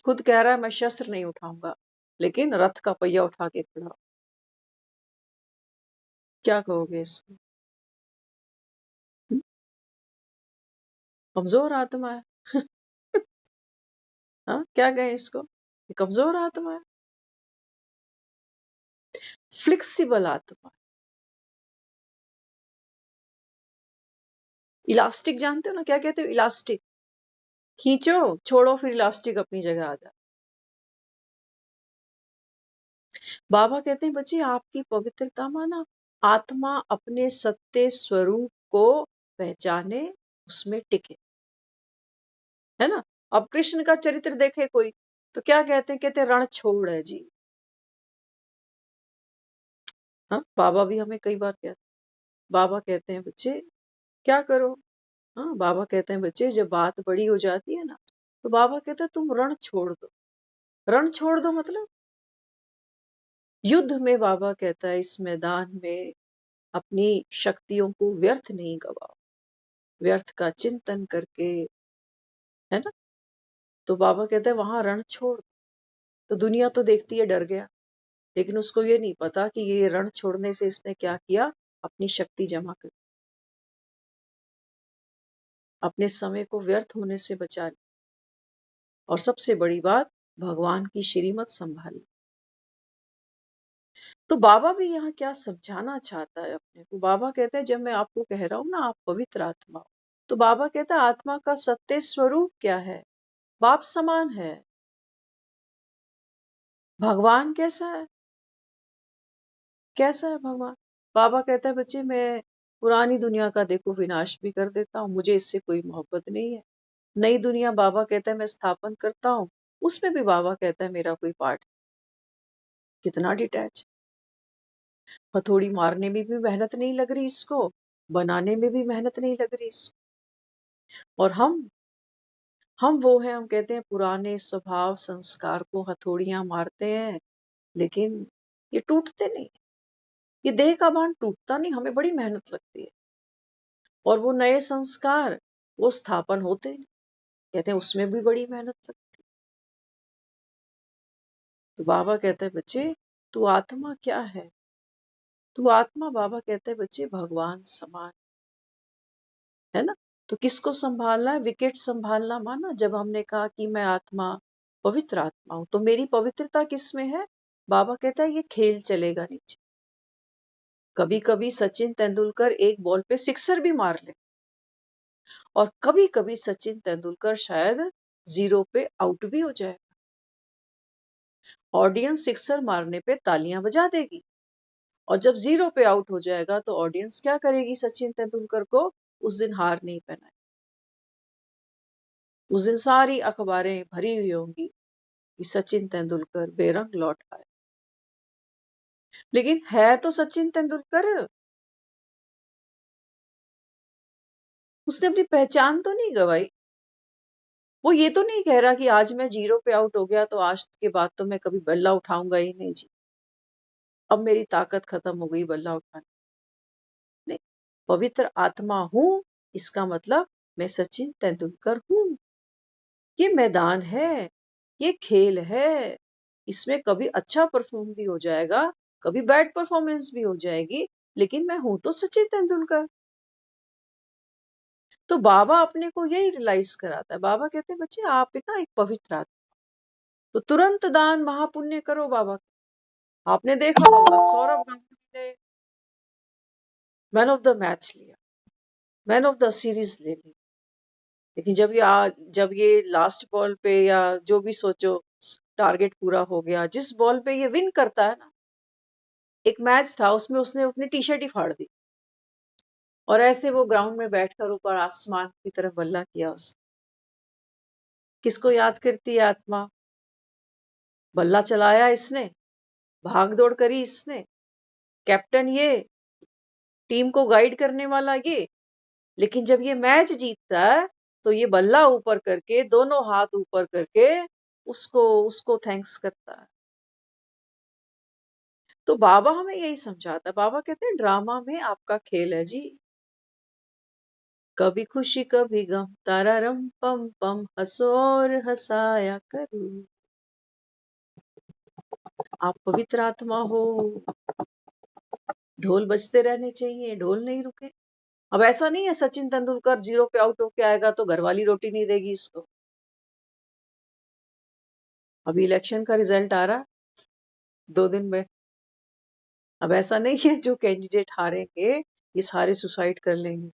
खुद कह रहा है मैं शस्त्र नहीं उठाऊंगा, लेकिन रथ का पहिया उठा के खड़ा। क्या कहोगे इसको? कमजोर आत्मा है। हाँ, क्या कहें इसको? ये कमजोर आत्मा है, फ्लेक्सिबल आत्मा। इलास्टिक जानते हो ना, क्या कहते हो? इलास्टिक खींचो, छोड़ो, फिर इलास्टिक अपनी जगह आ जाए। बाबा कहते हैं बच्चे, आपकी पवित्रता माना आत्मा अपने सत्य स्वरूप को पहचाने, उसमें टिके, है ना? अब कृष्ण का चरित्र देखे कोई, तो क्या कहते हैं? कहते रण छोड़ है जी। हाँ, बाबा भी हमें कई बार कहते, बाबा कहते हैं बच्चे क्या करो। हाँ, बाबा कहते हैं बच्चे जब बात बड़ी हो जाती है ना, तो बाबा कहते हैं तुम रण छोड़ दो। रण छोड़ दो मतलब युद्ध में, बाबा कहता है इस मैदान में अपनी शक्तियों को व्यर्थ नहीं गवाओ, व्यर्थ का चिंतन करके, है ना? तो बाबा कहते हैं वहां रण छोड़। तो दुनिया तो देखती है डर गया, लेकिन उसको ये नहीं पता कि ये रण छोड़ने से इसने क्या किया, अपनी शक्ति जमा कर, अपने समय को व्यर्थ होने से बचा ली। और सबसे बड़ी बात, भगवान की श्रीमत संभालना। तो बाबा भी यहाँ क्या समझाना चाहता है अपने को? बाबा कहते हैं, जब मैं आपको कह रहा हूं ना आप पवित्र आत्मा हो, तो बाबा कहता है आत्मा का सत्य स्वरूप क्या है? बाप समान है। भगवान कैसा है? कैसा है भगवान? बाबा कहता है बच्चे, मैं पुरानी दुनिया का देखो विनाश भी कर देता हूँ, मुझे इससे कोई मोहब्बत नहीं है। नई दुनिया बाबा कहता है मैं स्थापन करता हूँ, उसमें भी बाबा कहता है मेरा कोई पार्ट। कितना डिटैच। हथौड़ी मारने में भी मेहनत नहीं लग रही इसको, बनाने में भी मेहनत नहीं लग रही इसको। और हम वो हैं, हम कहते हैं पुराने स्वभाव संस्कार को हथौड़ियां मारते हैं, लेकिन ये टूटते नहीं। ये देह का भान टूटता नहीं, हमें बड़ी मेहनत लगती है। और वो नए संस्कार वो स्थापन होते नहीं, कहते हैं उसमें भी बड़ी मेहनत लगती है। तो बाबा कहते हैं बच्चे, तू आत्मा क्या है? तू आत्मा, बाबा कहते हैं बच्चे, भगवान समान है ना। तो किसको संभालना है? विकेट संभालना माना। जब हमने कहा कि मैं आत्मा, पवित्र आत्मा हूं, तो मेरी पवित्रता किस में है? बाबा कहता है ये खेल चलेगा नीचे। कभी कभी सचिन तेंदुलकर एक बॉल पे सिक्सर भी मार ले, और कभी कभी सचिन तेंदुलकर शायद 0 पे आउट भी हो जाए। ऑडियंस सिक्सर मारने पे तालियां बजा देगी, और जब 0 पे आउट हो जाएगा तो ऑडियंस क्या करेगी? सचिन तेंदुलकर को उस दिन हार नहीं पहनाए। उस दिन सारी अखबारें भरी हुई होंगी कि सचिन तेंदुलकर बेरंग लौट आए। लेकिन है तो सचिन तेंदुलकर, उसने अपनी पहचान तो नहीं गवाई। वो ये तो नहीं कह रहा कि आज मैं 0 पे आउट हो गया तो आज के बाद तो मैं कभी बल्ला उठाऊंगा ही नहीं जी, अब मेरी ताकत खत्म हो गई बल्ला उठाने। नहीं, पवित्र आत्मा हूं इसका मतलब मैं सचिन तेंदुलकर हूं। ये मैदान है, ये खेल है, इसमें कभी अच्छा परफॉर्म भी हो जाएगा, कभी बैड परफॉर्मेंस भी हो जाएगी, लेकिन मैं हूं तो सचिन तेंदुलकर। तो बाबा अपने को यही रियलाइज कराता है। बाबा कहते हैं बच्चे आप ना एक पवित्र आत्मा, तो तुरंत दान महापुण्य करो। बाबा आपने देखा होगा सौरभ गांगुली ने मैन ऑफ द मैच लिया, मैन ऑफ द सीरीज ले ली, लेकिन जब ये लास्ट बॉल पे या जो भी सोचो टारगेट पूरा हो गया, जिस बॉल पे ये विन करता है ना, एक मैच था उसमें उसने अपनी टी शर्ट ही फाड़ दी, और ऐसे वो ग्राउंड में बैठकर ऊपर आसमान की तरफ बल्ला किया। उस किसको याद करती है आत्मा? बल्ला चलाया इसने, भाग दौड़ करी इसने, कैप्टन ये, टीम को गाइड करने वाला ये। लेकिन जब ये मैच जीतता है तो ये बल्ला ऊपर करके, दोनों हाथ ऊपर करके उसको उसको थैंक्स करता है। तो बाबा हमें यही समझाता है। बाबा कहते हैं ड्रामा में आपका खेल है जी, कभी खुशी कभी गम, तारा रम पम पम, हंसो और हंसाया करो। आप पवित्र आत्मा हो, ढोल बजते रहने चाहिए, ढोल नहीं रुके। अब ऐसा नहीं है सचिन तेंदुलकर 0 पे आउट होके आएगा तो घरवाली रोटी नहीं देगी इसको। अभी इलेक्शन का रिजल्ट आ रहा 2 दिन में। अब ऐसा नहीं है जो कैंडिडेट हारेंगे ये सारे सुसाइड कर लेंगे।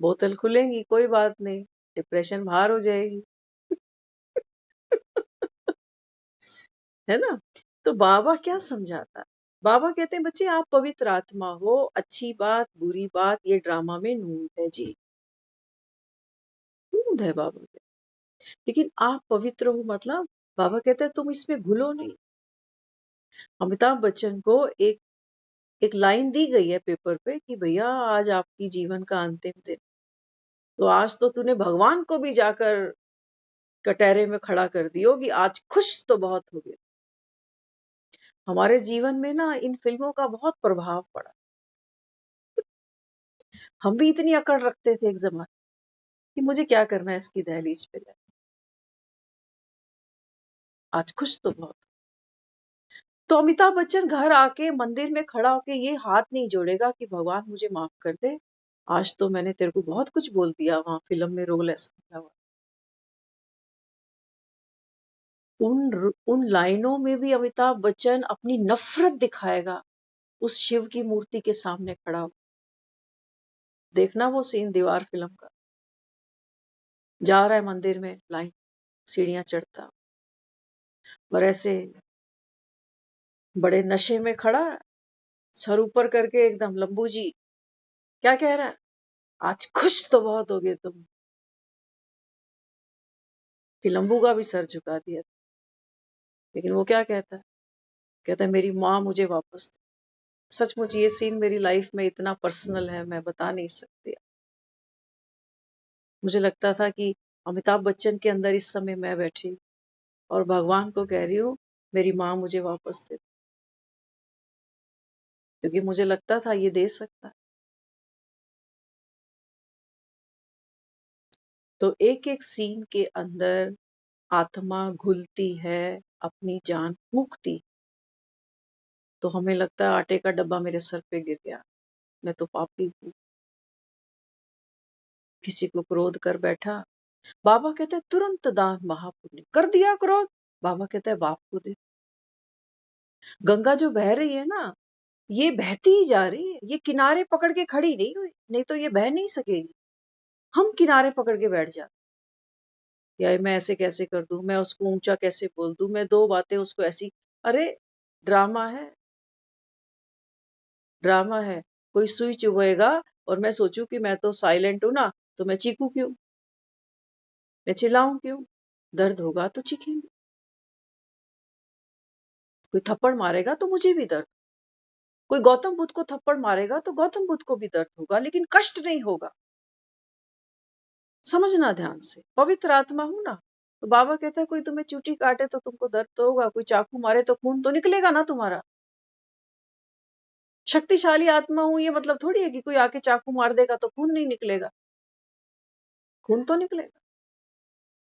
बोतल खुलेंगी, कोई बात नहीं, डिप्रेशन बाहर हो जाएगी। है ना। तो बाबा क्या समझाता है? बाबा कहते हैं बच्चे आप पवित्र आत्मा हो, अच्छी बात बुरी बात ये ड्रामा में नूंद है जी, नूंद है बाबा कहते। लेकिन आप पवित्र हो मतलब बाबा कहते हैं तुम इसमें घुलो नहीं। अमिताभ बच्चन को एक लाइन दी गई है पेपर पे कि भैया आज आपकी जीवन का अंतिम दिन, तो आज तो तूने भगवान को भी जाकर कटहरे में खड़ा कर दियो कि आज खुश तो बहुत हो गया। हमारे जीवन में ना इन फिल्मों का बहुत प्रभाव पड़ा। हम भी इतनी अकड़ रखते थे एक जमाने कि मुझे क्या करना है इसकी दहलीज पे ले। आज खुश तो बहुत। तो अमिताभ बच्चन घर आके मंदिर में खड़ा होके ये हाथ नहीं जोड़ेगा कि भगवान मुझे माफ कर दे, आज तो मैंने तेरे को बहुत कुछ बोल दिया, वहां फिल्म में रोल ऐसा मिला हुआ। उन लाइनों में भी अमिताभ बच्चन अपनी नफरत दिखाएगा उस शिव की मूर्ति के सामने खड़ा हो। देखना वो सीन दीवार फिल्म का, जा रहा है मंदिर में, लाइन सीढ़ियां चढ़ता और ऐसे बड़े नशे में खड़ा है, सर ऊपर करके एकदम, लंबू जी क्या कह रहा है, आज खुश तो बहुत हो गए तुम, कि लंबू का भी सर झुका दिया। लेकिन वो क्या कहता है, कहता है मेरी माँ मुझे वापस दे। सचमुच ये सीन मेरी लाइफ में इतना पर्सनल है, मैं बता नहीं सकती। मुझे लगता था कि अमिताभ बच्चन के अंदर इस समय मैं बैठी हूँ और भगवान को कह रही हूँ मेरी माँ मुझे वापस दे, क्योंकि मुझे लगता था ये दे सकता है। तो एक एक सीन के अंदर आत्मा घुलती है, अपनी जान फूंकती, तो हमें लगता है आटे का डब्बा मेरे सर पे गिर गया, मैं तो पापी हूँ। किसी को क्रोध कर बैठा, बाबा कहते हैं तुरंत दान महापुण्य, कर दिया क्रोध, बाबा कहते हैं बाप को दे। गंगा जो बह रही है ना, ये बहती ही जा रही है, ये किनारे पकड़ के खड़ी नहीं हुई, नहीं तो ये बह नहीं सकेगी। हम किनारे पकड़ के बैठ जाते, यार मैं ऐसे कैसे कर दूं, मैं उसको ऊंचा कैसे बोल दूं, मैं दो बातें उसको ऐसी, अरे ड्रामा है, ड्रामा है। कोई सुई चुभेगा और मैं सोचूं कि मैं तो साइलेंट हूं ना, तो मैं चीखूं क्यों, मैं चिल्लाऊं क्यों, दर्द होगा तो चीखेंगे। कोई थप्पड़ मारेगा तो मुझे भी दर्द, कोई गौतम बुद्ध को थप्पड़ मारेगा तो गौतम बुद्ध को भी दर्द होगा, लेकिन कष्ट नहीं होगा। समझना ध्यान से, पवित्र आत्मा हूं ना। तो बाबा कहता है कोई तुम्हें चूटी काटे तो तुमको दर्द तो होगा, कोई चाकू मारे तो खून तो निकलेगा ना तुम्हारा। शक्तिशाली आत्मा हूं ये मतलब थोड़ी है कि कोई आके चाकू मार देगा तो खून नहीं निकलेगा, खून तो निकलेगा।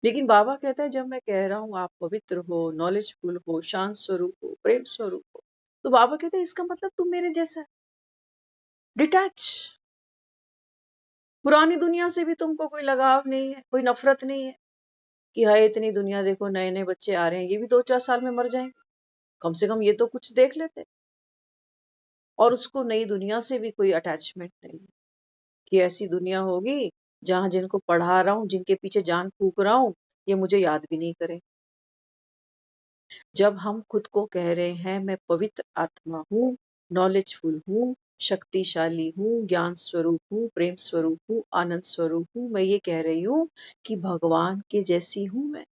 लेकिन बाबा कहता है जब मैं कह रहा हूं आप पवित्र हो, नॉलेजफुल हो, शांत स्वरूप हो, प्रेम स्वरूप हो, तो बाबा कहते हैं इसका मतलब तुम मेरे जैसा है, डिटैच। पुरानी दुनिया से भी तुमको कोई लगाव नहीं है, कोई नफरत नहीं है कि हाय इतनी दुनिया देखो, नए नए बच्चे आ रहे हैं, ये भी 2-4 साल में मर जाएंगे, कम से कम ये तो कुछ देख लेते। और उसको नई दुनिया से भी कोई अटैचमेंट नहीं है कि ऐसी दुनिया होगी जहां जिनको पढ़ा रहा हूं, जिनके पीछे जान फूक रहा हूं, ये मुझे याद भी नहीं करें। जब हम खुद को कह रहे हैं मैं पवित्र आत्मा हूँ, नॉलेजफुल हूँ, शक्तिशाली हूँ, ज्ञान स्वरूप हूँ, प्रेम स्वरूप हूँ, आनंद स्वरूप हूँ, मैं ये कह रही हूँ कि भगवान के जैसी हूं मैं।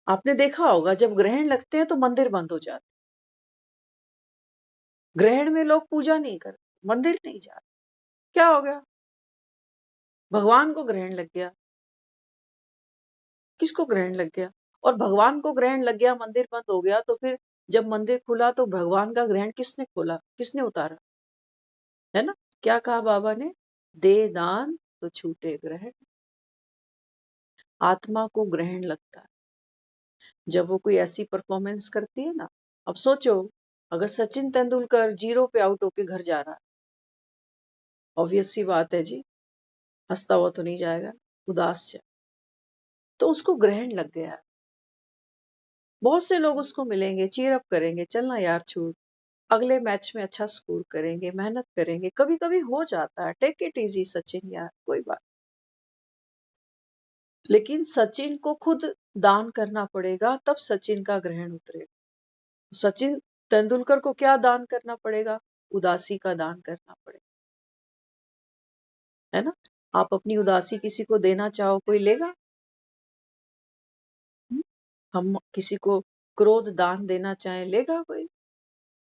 आपने देखा होगा जब ग्रहण लगते हैं तो मंदिर बंद हो जाते, ग्रहण में लोग पूजा नहीं करते, मंदिर नहीं जाते, क्या हो गया, भगवान को ग्रहण लग गया। किसको ग्रहण लग गया? और भगवान को ग्रहण लग गया, मंदिर बंद हो गया, तो फिर जब मंदिर खुला तो भगवान का ग्रहण किसने खोला, किसने उतारा, है ना? क्या कहा बाबा ने, दे दान तो छूटे ग्रहण। आत्मा को ग्रहण लगता है जब वो कोई ऐसी परफॉर्मेंस करती है ना। अब सोचो अगर सचिन तेंदुलकर 0 पे आउट होके घर जा रहा है, ऑब्वियस सी बात है जी, हंसता हुआ तो नहीं जाएगा, उदास जाए, तो उसको ग्रहण लग गया है। बहुत से लोग उसको मिलेंगे, चीयर अप करेंगे, चलना यार छोड़, अगले मैच में अच्छा स्कोर करेंगे, मेहनत करेंगे, कभी कभी हो जाता है, टेक इट इजी सचिन यार, कोई बात। लेकिन सचिन को खुद दान करना पड़ेगा, तब सचिन का ग्रहण उतरेगा। सचिन तेंदुलकर को क्या दान करना पड़ेगा, उदासी का दान करना पड़ेगा, है ना? आप अपनी उदासी किसी को देना चाहो, कोई लेगा? हम्म? हम किसी को क्रोध दान देना चाहें, लेगा कोई?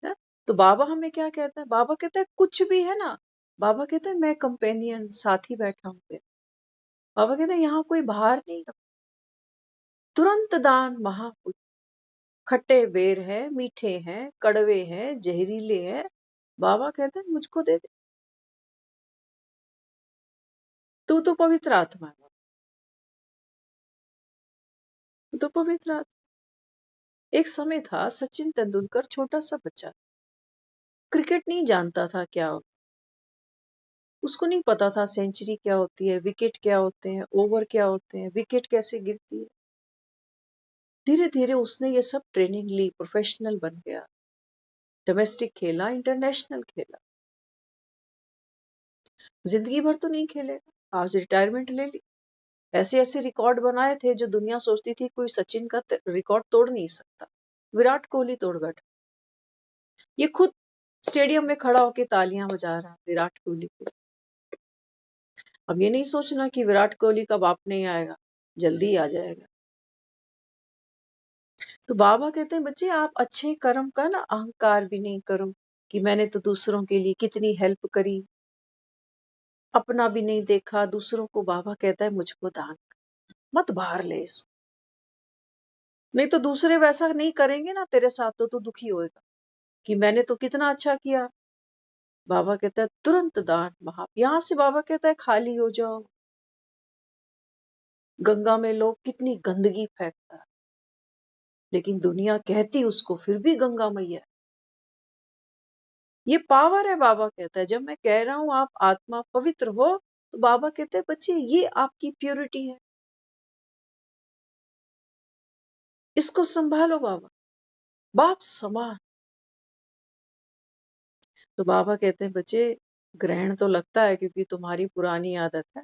है? तो बाबा हमें क्या कहता है, बाबा कहता है कुछ भी है ना, बाबा कहता है मैं कंपेनियन, साथी बैठा हूं। बाबा कहते हैं यहाँ कोई भार नहीं रखा, तुरंत दान महापुण्य। खट्टे बेर है, मीठे हैं, कड़वे हैं, जहरीले हैं, बाबा कहते हैं मुझको दे दे, तू तो पवित्र आत्मा है, तू तो पवित्र आत्मा। एक समय था सचिन तेंदुलकर छोटा सा बच्चा, क्रिकेट नहीं जानता था क्या होता, उसको नहीं पता था सेंचुरी क्या होती है, विकेट क्या होते हैं, ओवर क्या होते हैं, विकेट कैसे गिरती है। धीरे धीरे उसने ये सब ट्रेनिंग ली, प्रोफेशनल बन गया, डोमेस्टिक खेला, इंटरनेशनल खेला। जिंदगी भर तो नहीं खेलेगा, आज रिटायरमेंट ले ली। ऐसे ऐसे रिकॉर्ड बनाए थे जो दुनिया सोचती थी कोई सचिन का रिकॉर्ड तोड़ नहीं सकता, विराट कोहली तोड़ बैठा। ये खुद स्टेडियम में खड़ा होकर तालियां बजा रहा विराट कोहली को। अब ये नहीं सोचना कि विराट कोहली का बाप नहीं आएगा, जल्दी आ जाएगा। तो बाबा कहते हैं बच्चे आप अच्छे कर्म का ना अहंकार भी नहीं करो कि मैंने तो दूसरों के लिए कितनी हेल्प करी, अपना भी नहीं देखा दूसरों को। बाबा कहता है मुझको दान कर, मत बाहर ले इसको, नहीं तो दूसरे वैसा नहीं करेंगे ना तेरे साथ तो तू दुखी होएगा कि मैंने तो कितना अच्छा किया। बाबा कहता है तुरंत दान वहां, यहां से बाबा कहता है खाली हो जाओ। गंगा में लोग कितनी गंदगी फेंकता है, लेकिन दुनिया कहती उसको फिर भी गंगा मैया। ये पावर है। बाबा कहता है जब मैं कह रहा हूं आप आत्मा पवित्र हो, तो बाबा कहते हैं बच्चे ये आपकी प्योरिटी है, इसको संभालो बाबा, बाप समान। तो बाबा कहते हैं बच्चे ग्रहण तो लगता है क्योंकि तुम्हारी पुरानी आदत है।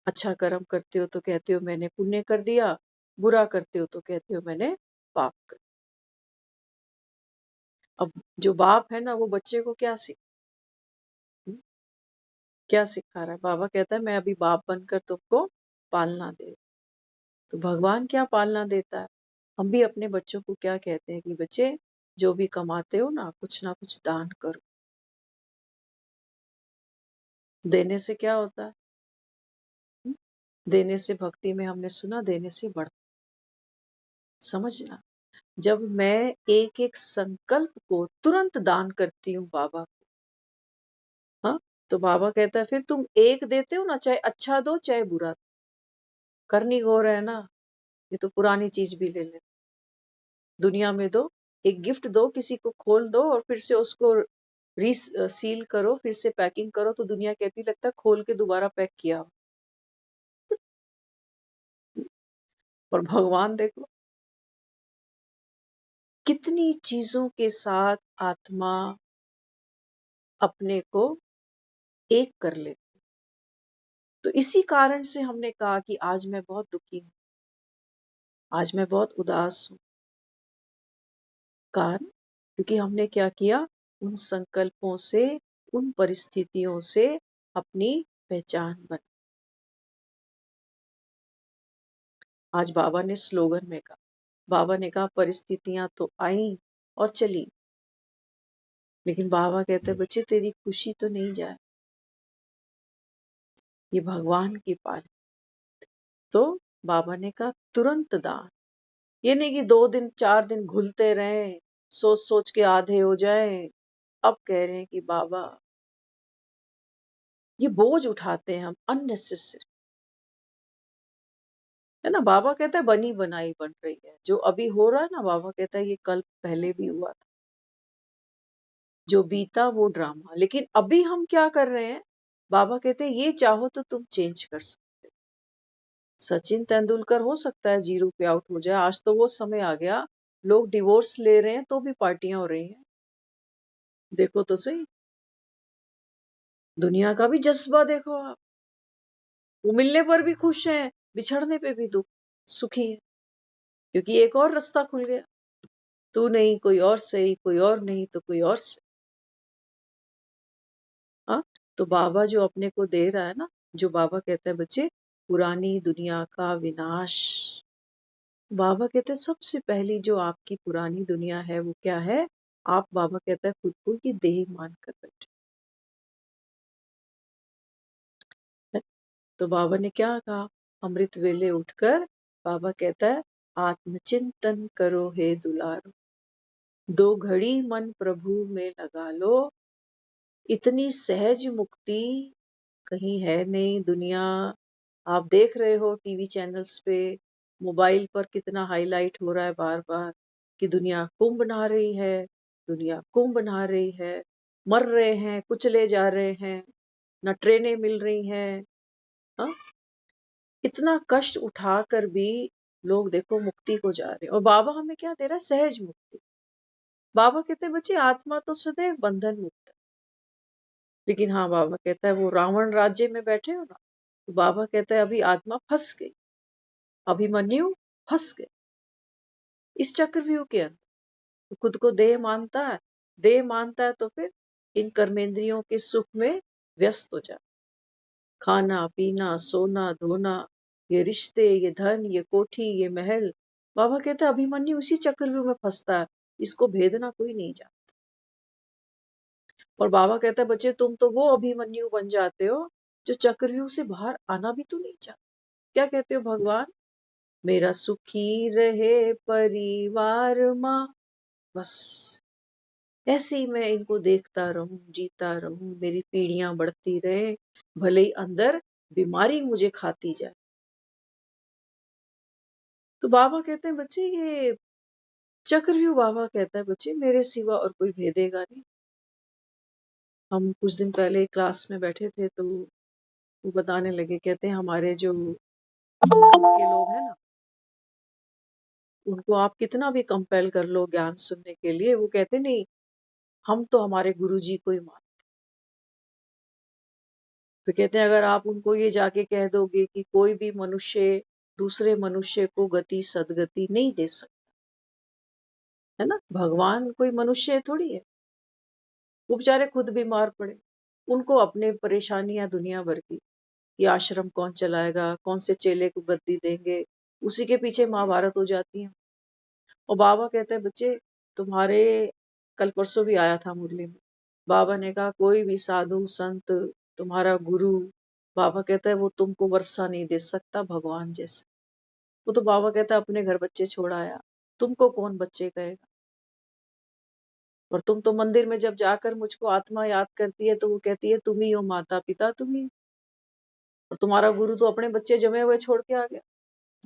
अच्छा कर्म करते हो तो कहते हो मैंने पुण्य कर दिया, बुरा करते हो तो कहते हो मैंने पाप कर। अब जो बाप है ना वो बच्चे को क्या सिखा रहा है। बाबा कहता है मैं अभी बाप बनकर तुमको पालना दे। तो भगवान क्या पालना देता है। हम भी अपने बच्चों को क्या कहते हैं कि बच्चे जो भी कमाते हो ना कुछ दान करो। देने से क्या होता है? देने से भक्ति में हमने सुना देने से बढ़। समझना, जब मैं एक एक संकल्प को तुरंत दान करती हूँ बाबा को, हाँ, तो बाबा कहता है फिर तुम एक देते हो ना, चाहे अच्छा दो चाहे बुरा दो, करनी गौर है ना। ये तो पुरानी चीज भी ले ले, दुनिया में दो, एक गिफ्ट दो किसी को, खोल दो और फिर से उसको सील करो, फिर से पैकिंग करो, तो दुनिया कहती लगता है खोल के दोबारा पैक किया हो। और भगवान देखो कितनी चीजों के साथ आत्मा अपने को एक कर लेती। तो इसी कारण से हमने कहा कि आज मैं बहुत दुखी हूं, आज मैं बहुत उदास हूं। कारण क्योंकि हमने क्या किया, उन संकल्पों से, उन परिस्थितियों से अपनी पहचान बना। आज बाबा ने स्लोगन में कहा, बाबा ने कहा परिस्थितियां तो आई और चली, लेकिन बाबा कहते बच्चे तेरी खुशी तो नहीं जाए, ये भगवान की पाल। तो बाबा ने कहा तुरंत दान। ये नहीं कि 2 दिन 4 दिन घुलते रहे, सोच सोच के आधे हो जाए। अब कह रहे हैं कि बाबा ये बोझ उठाते हैं हम अननेसेसरी, है ना। बाबा कहता है बनी बनाई बन रही है, जो अभी हो रहा है ना, बाबा कहता है ये कल पहले भी हुआ था, जो बीता वो ड्रामा। लेकिन अभी हम क्या कर रहे हैं, बाबा कहते हैं ये चाहो तो तुम चेंज कर सकते हो। सचिन तेंदुलकर हो सकता है 0 पे आउट हो जाए, आज तो वो समय आ गया, लोग डिवोर्स ले रहे हैं तो भी पार्टियां हो रही हैं। देखो तो सही, दुनिया का भी जज्बा देखो आप। वो मिलने पर भी खुश हैं, बिछड़ने पे भी दुख सुखी है, क्योंकि एक और रास्ता खुल गया। तू नहीं कोई और सही, कोई और नहीं तो कोई और सही। हाँ, तो बाबा जो अपने को दे रहा है ना, जो बाबा कहता है बच्चे पुरानी दुनिया का विनाश। बाबा कहते हैं सबसे पहली जो आपकी पुरानी दुनिया है वो क्या है, आप बाबा कहता है खुद को ये देह मान कर बैठे। तो बाबा ने क्या कहा, अमृत वेले उठकर बाबा कहता है आत्मचिंतन करो हे दुलारो, 2 घड़ी मन प्रभु में लगा लो, इतनी सहज मुक्ति कहीं है नहीं। दुनिया आप देख रहे हो टीवी चैनल्स पे, मोबाइल पर कितना हाईलाइट हो रहा है बार बार कि दुनिया कुंभ नहा रही है, दुनिया कुंभ नहा रही है, मर रहे हैं, कुचले जा रहे हैं, न ट्रेनें मिल रही हैं। हाँ, इतना कष्ट उठाकर भी लोग देखो मुक्ति को जा रहे हैं। और बाबा हमें क्या दे रहा है? सहज मुक्ति। बाबा कहते हैं बच्चे आत्मा तो सदैव बंधन मुक्त है, लेकिन हाँ बाबा कहता है वो रावण राज्य में बैठे हो ना, तो बाबा कहता है अभी आत्मा फंस गई, अभिमन्यु फंस गए इस चक्रव्यूह के अंदर। तो खुद को देह मानता है, देह मानता है तो फिर इन कर्मेंद्रियों के सुख में व्यस्त हो जाता। खाना पीना सोना धोना, ये रिश्ते, ये धन, ये कोठी, ये महल। बाबा कहता है अभिमन्यु इसी चक्रव्यूह में फंसता है, इसको भेदना कोई नहीं जानता। और बाबा कहता है बच्चे तुम तो वो अभिमन्यु बन जाते हो जो चक्रव्यूह से बाहर आना भी तो नहीं चाहते। क्या कहते हो भगवान? मेरा सुखी रहे परिवार माँ, बस ऐसे ही मैं इनको देखता रहूं, जीता रहूं, मेरी पीढ़ियां बढ़ती रहे, भले ही अंदर बीमारी मुझे खाती जाए। तो बाबा कहते हैं बच्चे ये चक्रव्यूह, बाबा कहता है बच्चे मेरे सिवा और कोई भेदेगा नहीं। हम कुछ दिन पहले क्लास में बैठे थे तो वो बताने लगे, कहते हैं हमारे जो के लोग हैं ना, उनको आप कितना भी कंपेल कर लो ज्ञान सुनने के लिए, वो कहते नहीं हम तो हमारे गुरुजी को ही मान। तो कहते हैं अगर आप उनको ये जाके कह दोगे कि कोई भी मनुष्य दूसरे मनुष्य को गति सदगति नहीं दे सकता, है ना, भगवान कोई मनुष्य थोड़ी है, वो बेचारे खुद बीमार पड़े, उनको अपने परेशानियां दुनिया भर की, ये आश्रम कौन चलाएगा, कौन से चेले को गद्दी देंगे, उसी के पीछे महाभारत हो जाती है। और बाबा कहते हैं बच्चे तुम्हारे, कल परसों भी आया था मुरली में, बाबा ने कहा कोई भी साधु संत तुम्हारा गुरु, बाबा कहता है वो तुमको वर्षा नहीं दे सकता भगवान जैसे। वो तो बाबा कहता है अपने घर बच्चे छोड़ आया, तुमको कौन बच्चे कहेगा। और तुम तो मंदिर में जब जाकर मुझको आत्मा याद करती है तो वो कहती है तुम ही हो माता पिता, तुम ही। और तुम्हारा गुरु तो अपने बच्चे जमे हुए छोड़ के आ गया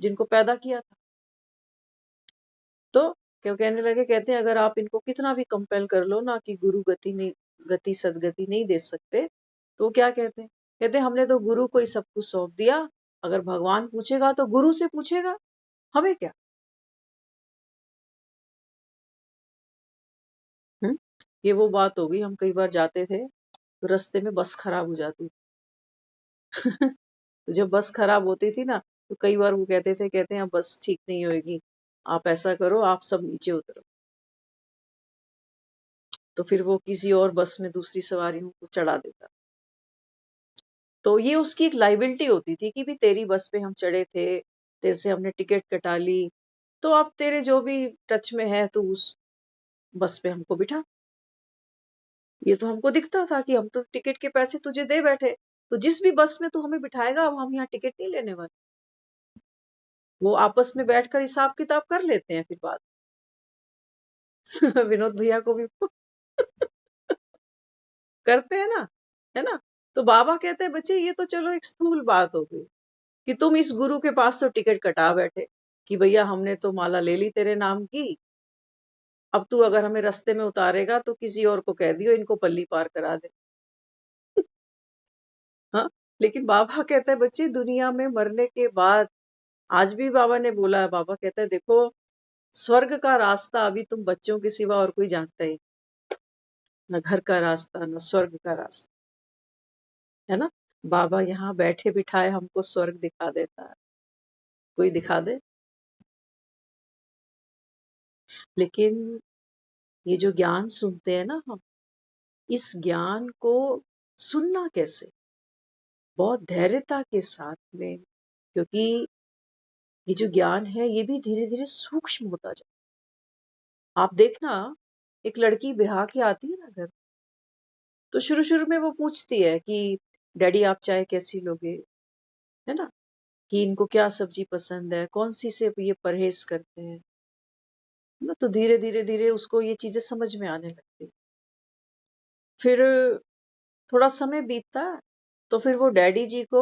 जिनको पैदा किया था। तो क्यों कहने लगे, कहते हैं अगर आप इनको कितना भी कंपेल कर लो ना कि गुरु गति सदगति नहीं दे सकते, तो क्या कहते हैं? कहते हैं हमने तो गुरु को ही सब कुछ सौंप दिया, अगर भगवान पूछेगा तो गुरु से पूछेगा, हमें क्या। ये वो बात हो गई, हम कई बार जाते थे तो रास्ते में बस खराब हो जाती तो जब बस खराब होती थी ना तो कई बार वो कहते हैं बस ठीक नहीं होगी, आप ऐसा करो आप सब नीचे उतरो। तो फिर वो किसी और बस में दूसरी सवारियों को चढ़ा देता। तो ये उसकी एक लाइबिलिटी होती थी कि भी तेरी बस पे हम चढ़े थे, तेरे से हमने टिकट कटा ली, तो अब तेरे जो भी टच में है तो उस बस पे हमको बिठा। ये तो हमको दिखता था कि हम तो टिकट के पैसे तुझे दे बैठे, तो जिस भी बस में तू हमें बिठाएगा अब हम यहाँ टिकट नहीं लेने वाले। वो आपस में बैठकर हिसाब किताब कर लेते हैं फिर बात विनोद भैया को भी करते हैं ना, है ना। तो बाबा कहते हैं बच्चे ये तो चलो एक स्थूल बात हो गई कि तुम इस गुरु के पास तो टिकट कटा बैठे कि भैया हमने तो माला ले ली तेरे नाम की, अब तू अगर हमें रास्ते में उतारेगा तो किसी और को कह दियो इनको पल्ली पार करा दे। हाँ, लेकिन बाबा कहता है बच्चे दुनिया में मरने के बाद, आज भी बाबा ने बोला है, बाबा कहता है देखो स्वर्ग का रास्ता अभी तुम बच्चों के सिवा और कोई जानता ही, न घर का रास्ता न स्वर्ग का रास्ता, है ना। बाबा यहाँ बैठे बिठाए हमको स्वर्ग दिखा देता है, कोई दिखा दे। लेकिन ये जो ज्ञान सुनते हैं ना हम, इस ज्ञान को सुनना कैसे? बहुत धैर्यता के साथ में, क्योंकि ये जो ज्ञान है ये भी धीरे धीरे सूक्ष्म होता जाए। आप देखना, एक लड़की ब्याह के आती है ना घर, तो शुरू शुरू में वो पूछती है कि डैडी आप चाय कैसी लोगे, है ना, कि इनको क्या सब्जी पसंद है, कौन सी से ये परहेज करते हैं, है ना। तो धीरे धीरे धीरे उसको ये चीजें समझ में आने लगती। फिर थोड़ा समय बीतता है तो फिर वो डैडी जी को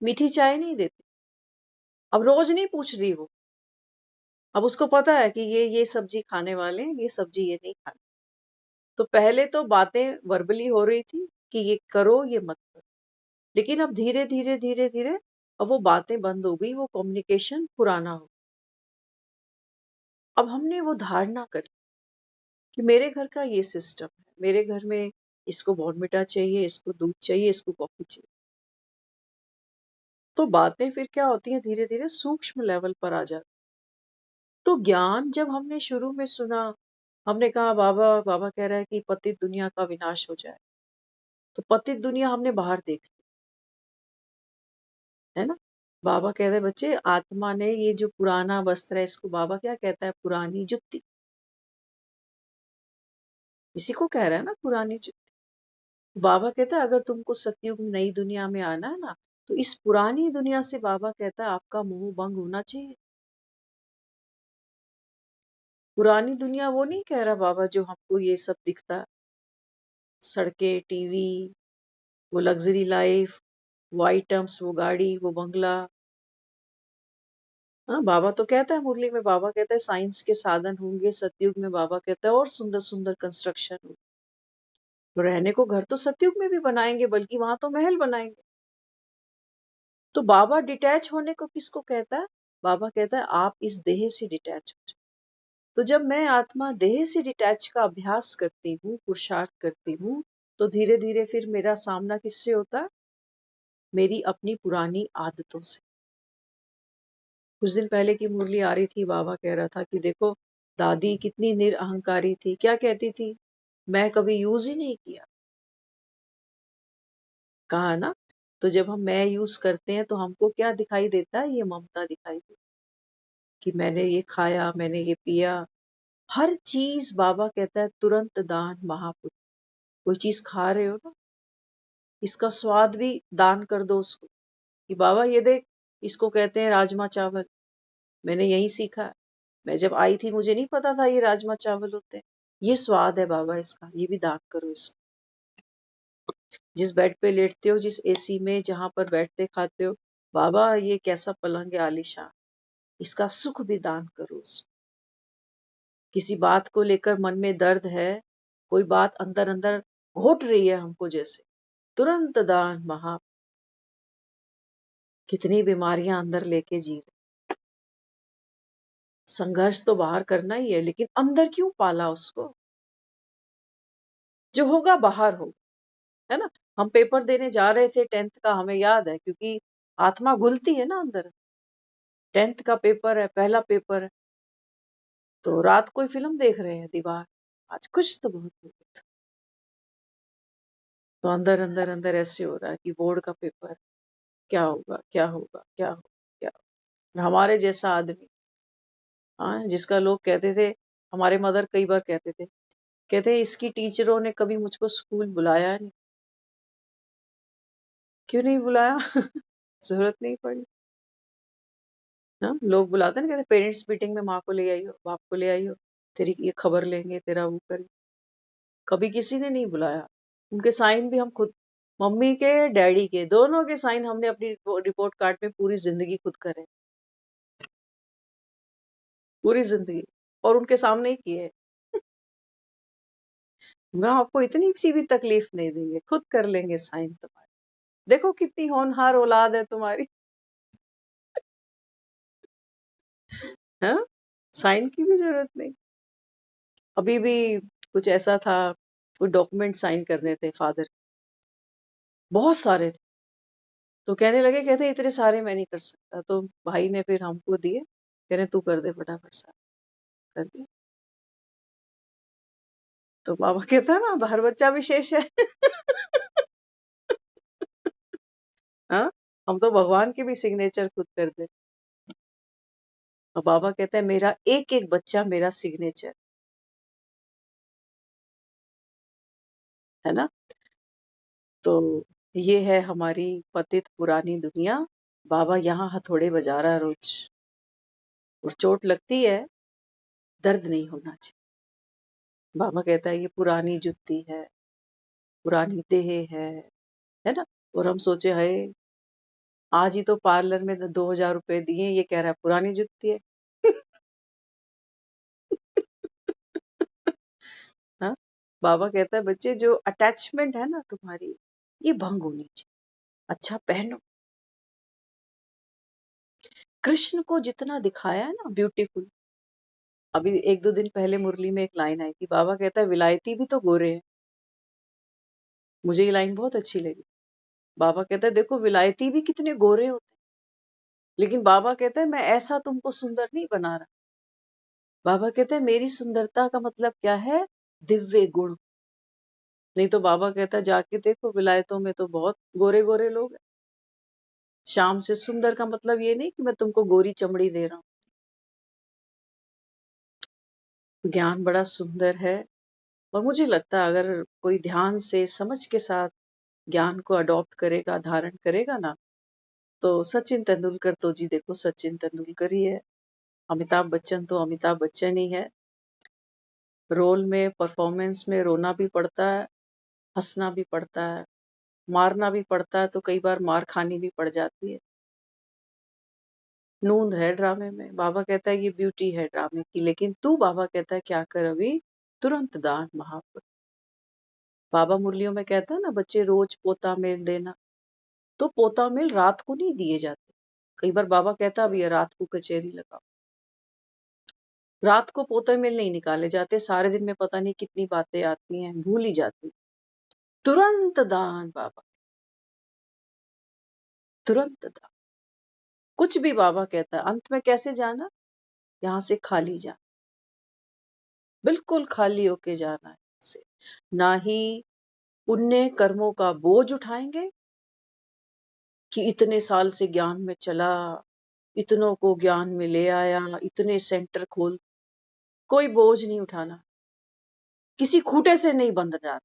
मीठी चाय नहीं देती। अब रोज नहीं पूछ रही वो, अब उसको पता है कि ये सब्जी खाने वाले हैं, ये सब्जी ये नहीं खाने। तो पहले तो बातें वर्बली हो रही थी कि ये करो ये मत करो, लेकिन अब धीरे धीरे धीरे धीरे अब वो बातें बंद हो गई, वो कम्युनिकेशन पुराना हो। अब हमने वो धारणा करी कि मेरे घर का ये सिस्टम है, मेरे घर में इसको बॉर्नविटा चाहिए, इसको दूध चाहिए, इसको कॉफी चाहिए। तो बातें फिर क्या होती हैं, धीरे धीरे सूक्ष्म लेवल पर आ जाती। तो ज्ञान जब हमने शुरू में सुना, हमने कहा बाबा बाबा कह रहा है कि पतित दुनिया का विनाश हो जाए, तो पतित दुनिया हमने बाहर देख ली, है ना। बाबा कहते हैं बच्चे, आत्मा ने ये जो पुराना वस्त्र है, इसको बाबा क्या कहता है, पुरानी जुत्ती। इसी को कह रहा है ना, पुरानी जुत्ती। बाबा कहता है अगर तुमको सतयुग में नई दुनिया में आना है ना, तो इस पुरानी दुनिया से बाबा कहता है आपका मोह भंग होना चाहिए। पुरानी दुनिया वो नहीं कह रहा बाबा जो हमको ये सब दिखता है, सड़कें, टीवी, वो लग्जरी लाइफ, वो आइटम्स, वो गाड़ी, वो बंगला। हाँ, बाबा तो कहता है मुरली में, बाबा कहता है साइंस के साधन होंगे सतयुग में, बाबा कहता है और सुंदर सुंदर कंस्ट्रक्शन हो। तो रहने को घर तो सतयुग में भी बनाएंगे, बल्कि वहां तो महल बनाएंगे। तो बाबा डिटैच होने को किसको कहता है, बाबा कहता है आप इस देह से डिटैच हो जाओ। तो जब मैं आत्मा देह से डिटैच का अभ्यास करती हूँ, पुरुषार्थ करती हूँ, तो धीरे धीरे फिर मेरा सामना किससे होता है, मेरी अपनी पुरानी आदतों से। कुछ दिन पहले की मुरली आ रही थी, बाबा कह रहा था कि देखो दादी कितनी निरअहंकारी थी, क्या कहती थी, मैं कभी यूज ही नहीं किया। कहा ना, तो जब हम मैं यूज करते हैं तो हमको क्या दिखाई देता है, ये ममता दिखाई देती कि मैंने ये खाया, मैंने ये पिया। हर चीज बाबा कहता है तुरंत दान महापुण्य। कोई चीज खा रहे हो ना, इसका स्वाद भी दान कर दो उसको, कि बाबा ये देख, इसको कहते हैं राजमा चावल, मैंने यही सीखा है। मैं जब आई थी मुझे नहीं पता था ये राजमा चावल होते हैं। ये स्वाद है बाबा इसका, ये भी दान करो इसको। जिस बेड पे लेटते हो, जिस एसी में जहां पर बैठते खाते हो, बाबा ये कैसा पलंग है आलीशान, इसका सुख भी दान करो उसको। किसी बात को लेकर मन में दर्द है, कोई बात अंदर अंदर घोट रही है हमको जैसे, तुरंत दान महा। कितनी बीमारियां अंदर लेके जी रहे। संघर्ष तो बाहर करना ही है, लेकिन अंदर क्यों पाला उसको, जो होगा बाहर होगा, है ना। हम पेपर देने जा रहे थे 10th का, हमें याद है, क्योंकि आत्मा घुलती है ना अंदर। 10th का पेपर है, पहला पेपर है, तो रात कोई फिल्म देख रहे हैं दीवार, आज कुछ तो बहुत हो गया था। तो अंदर अंदर अंदर ऐसे हो रहा है कि बोर्ड का पेपर, क्या होगा क्या होगा क्या होगा क्या होगा। हमारे जैसा आदमी, हाँ, जिसका लोग कहते थे, हमारे मदर कई बार कहते थे, कहते इसकी टीचरों ने कभी मुझको स्कूल बुलाया नहीं। क्यों नहीं बुलाया जरूरत नहीं पड़ी ना। लोग बुलाते हैं ना, कहते पेरेंट्स मीटिंग में माँ को ले आई हो, बाप को ले आई हो, तेरी ये खबर लेंगे, तेरा वो करें। कभी किसी ने नहीं बुलाया। उनके साइन भी हम खुद, मम्मी के डैडी के दोनों के साइन हमने अपनी रिपोर्ट कार्ड में पूरी जिंदगी खुद करे, पूरी जिंदगी, और उनके सामने ही किए। मैं आपको इतनी सी भी तकलीफ नहीं देंगे, खुद कर लेंगे साइन तुम्हारे। देखो कितनी होनहार औलाद है तुम्हारी। हाँ, साइन की भी जरूरत नहीं। अभी भी कुछ ऐसा था, कोई डॉक्यूमेंट साइन करने थे फादर, बहुत सारे थे। तो कहने लगे, कहते इतने सारे मैं नहीं कर सकता, तो भाई ने फिर हमको दिए, कह रहे तू कर दे फटाफट साहब, कर दिया। तो बाबा कहता है ना, बाहर बच्चा विशेष है हाँ, हम तो भगवान के भी सिग्नेचर खुद कर दे। और बाबा कहता है मेरा एक एक बच्चा मेरा सिग्नेचर, है ना। तो ये है हमारी पतित पुरानी दुनिया। बाबा यहाँ हथौड़े बजा रहा है रोज, और चोट लगती है, दर्द नहीं होना चाहिए। बाबा कहता है ये पुरानी जुत्ती है, पुरानी देह है ना। और हम सोचे है, आज ही तो पार्लर में 2,000 रुपए दिए, ये कह रहा है पुरानी जुत्ती है हाँ, बाबा कहता है बच्चे जो अटैचमेंट है ना तुम्हारी, ये भंग होनी चाहिए। अच्छा पहनो। कृष्ण को जितना दिखाया है ना ब्यूटीफुल। अभी 1-2 दिन पहले मुरली में एक लाइन आई थी, बाबा कहता है विलायती भी तो गोरे हैं। मुझे ये लाइन बहुत अच्छी लगी। बाबा कहता है देखो विलायती भी कितने गोरे होते हैं, लेकिन बाबा कहता है मैं ऐसा तुमको सुंदर नहीं बना रहा। बाबा कहते हैं मेरी सुंदरता का मतलब क्या है, दिव्य गुण। नहीं तो बाबा कहता है जाके देखो विलायतों में तो बहुत गोरे गोरे लोग हैं। शाम से सुंदर का मतलब ये नहीं कि मैं तुमको गोरी चमड़ी दे रहा हूँ। ज्ञान बड़ा सुंदर है, और मुझे लगता है अगर कोई ध्यान से समझ के साथ ज्ञान को अडॉप्ट करेगा, धारण करेगा ना, तो सचिन तेंदुलकर तो जी देखो सचिन तेंदुलकर ही है। अमिताभ बच्चन तो अमिताभ बच्चन ही है। रोल में, परफॉर्मेंस में रोना भी पड़ता है, हंसना भी पड़ता है, मारना भी पड़ता है, तो कई बार मार खानी भी पड़ जाती है। नूंद है ड्रामे में। बाबा कहता है ये ब्यूटी है ड्रामे की, लेकिन तू बाबा कहता है क्या कर अभी, तुरंत दान महापुर। बाबा मुरलियों में कहता है ना बच्चे रोज पोता मेल देना, तो पोता मेल रात को नहीं दिए जाते। कई बार बाबा कहता भी है रात को कचेरी लगाओ। रात को पोते मेल नहीं निकाले जाते, सारे दिन में पता नहीं कितनी बातें आती हैं, भूल ही जाती। तुरंत दान बाबा, तुरंत दान। कुछ भी बाबा कहता है अंत में कैसे जाना, यहाँ से खाली जाना, बिल्कुल खाली होके जाना है से। ना ही पुण्य कर्मों का बोझ उठाएंगे कि इतने साल से ज्ञान में चला, इतनों को ज्ञान में ले आया, इतने सेंटर खोल, कोई बोझ नहीं उठाना, किसी खूटे से नहीं बंधना।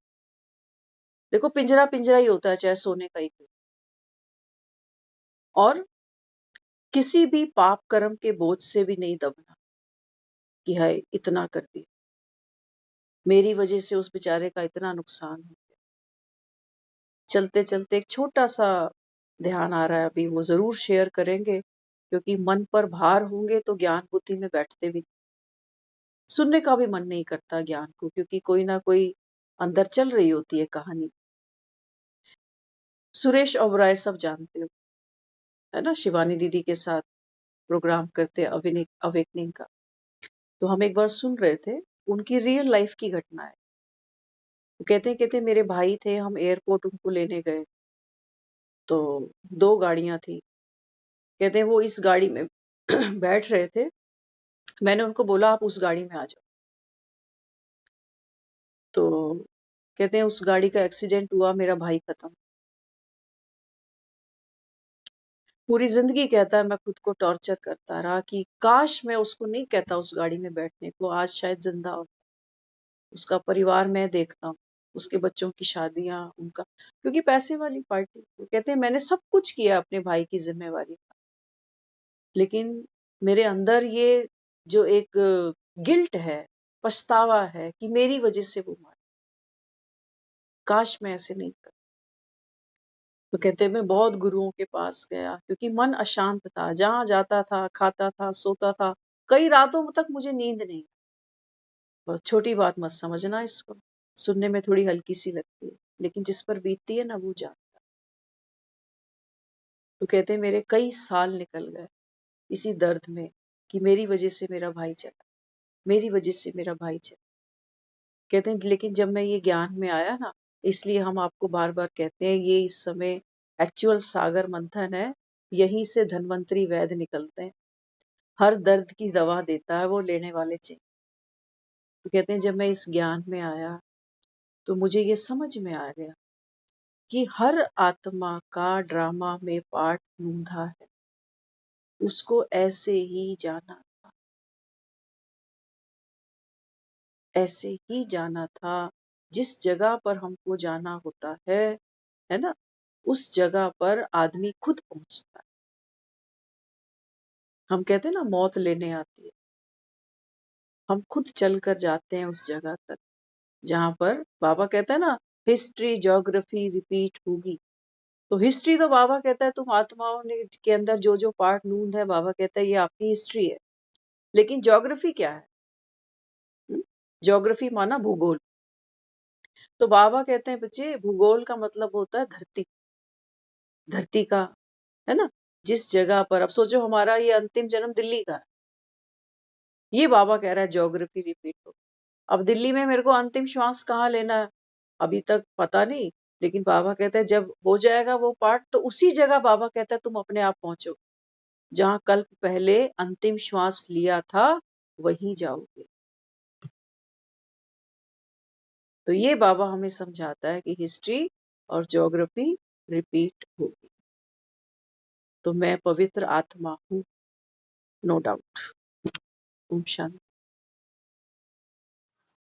देखो पिंजरा पिंजरा ही होता है, चाहे सोने का ही क्यों। और किसी भी पाप कर्म के बोझ से भी नहीं दबना कि हाय इतना कर दिया, मेरी वजह से उस बेचारे का इतना नुकसान हो गया। चलते चलते एक छोटा सा ध्यान आ रहा है अभी, वो जरूर शेयर करेंगे, क्योंकि मन पर भार होंगे तो ज्ञान बुद्धि में बैठते भी, सुनने का भी मन नहीं करता ज्ञान को, क्योंकि कोई ना कोई अंदर चल रही होती है कहानी। सुरेश ओबराय सब जानते हो, है ना, शिवानी दीदी के साथ प्रोग्राम करते अवेकनिंग का। तो हम एक बार सुन रहे थे, उनकी रियल लाइफ की घटना है। वो कहते मेरे भाई थे, हम एयरपोर्ट उनको लेने गए, तो 2 गाड़ियां थी। कहते हैं वो इस गाड़ी में बैठ रहे थे, मैंने उनको बोला आप उस गाड़ी में आ जाओ। तो कहते हैं उस गाड़ी का एक्सीडेंट हुआ, मेरा भाई खत्म। पूरी जिंदगी कहता है मैं खुद को टॉर्चर करता रहा कि काश मैं उसको नहीं कहता उस गाड़ी में बैठने को, आज शायद जिंदा हो। उसका परिवार मैं देखता हूँ, उसके बच्चों की शादियां, उनका, क्योंकि पैसे वाली पार्टी। वो कहते हैं मैंने सब कुछ किया अपने भाई की जिम्मेवारी, लेकिन मेरे अंदर ये जो एक गिल्ट है, पछतावा है कि मेरी वजह से वो मारा, काश मैं ऐसे नहीं कर। तो कहते हैं मैं बहुत गुरुओं के पास गया, क्योंकि मन अशांत था, जहां जाता था खाता था सोता था, कई रातों तक मुझे नींद नहीं। बहुत छोटी बात मत समझना इसको, सुनने में थोड़ी हल्की सी लगती है, लेकिन जिस पर बीतती है ना वो जानता। तो कहते हैं मेरे कई साल निकल गए इसी दर्द में कि मेरी वजह से मेरा भाई चला, मेरी वजह से मेरा भाई चला। कहते हैं लेकिन जब मैं ये ज्ञान में आया ना, इसलिए हम आपको बार बार कहते हैं ये इस समय एक्चुअल सागर मंथन है, यहीं से धन्वंतरी वैद्य निकलते हैं, हर दर्द की दवा देता है वो, लेने वाले चाहिए। तो कहते हैं जब मैं इस ज्ञान में आया तो मुझे ये समझ में आ गया कि हर आत्मा का ड्रामा में पार्ट नूंधा है, उसको ऐसे ही जाना, ऐसे ही जाना था। जिस जगह पर हमको जाना होता है ना, उस जगह पर आदमी खुद पहुंचता है। हम कहते हैं ना मौत लेने आती है, हम खुद चल कर जाते हैं उस जगह तक जहां पर बाबा कहता है ना हिस्ट्री ज्योग्राफी रिपीट होगी। तो हिस्ट्री तो बाबा कहता है तुम आत्माओं ने के अंदर जो जो पार्ट नूंद है, बाबा कहता है ये आपकी हिस्ट्री है। लेकिन ज्योग्राफी क्या है? ज्योग्राफी माना भूगोल, तो बाबा कहते हैं बच्चे, भूगोल का मतलब होता है धरती, धरती का, है ना, जिस जगह पर, अब सोचो हमारा ये अंतिम जन्म दिल्ली का है, ये बाबा कह रहा है ज्योग्राफी रिपीट हो। अब दिल्ली में मेरे को अंतिम श्वास कहाँ लेना है अभी तक पता नहीं, लेकिन बाबा कहते हैं जब हो जाएगा वो पार्ट, तो उसी जगह बाबा कहता है तुम अपने आप पहुंचो, जहां कल्प पहले अंतिम श्वास लिया था वहीं जाओगे। तो ये बाबा हमें समझाता है कि हिस्ट्री और ज्योग्राफी रिपीट होगी। तो मैं पवित्र आत्मा हूँ, नो डाउट। ओम शांति।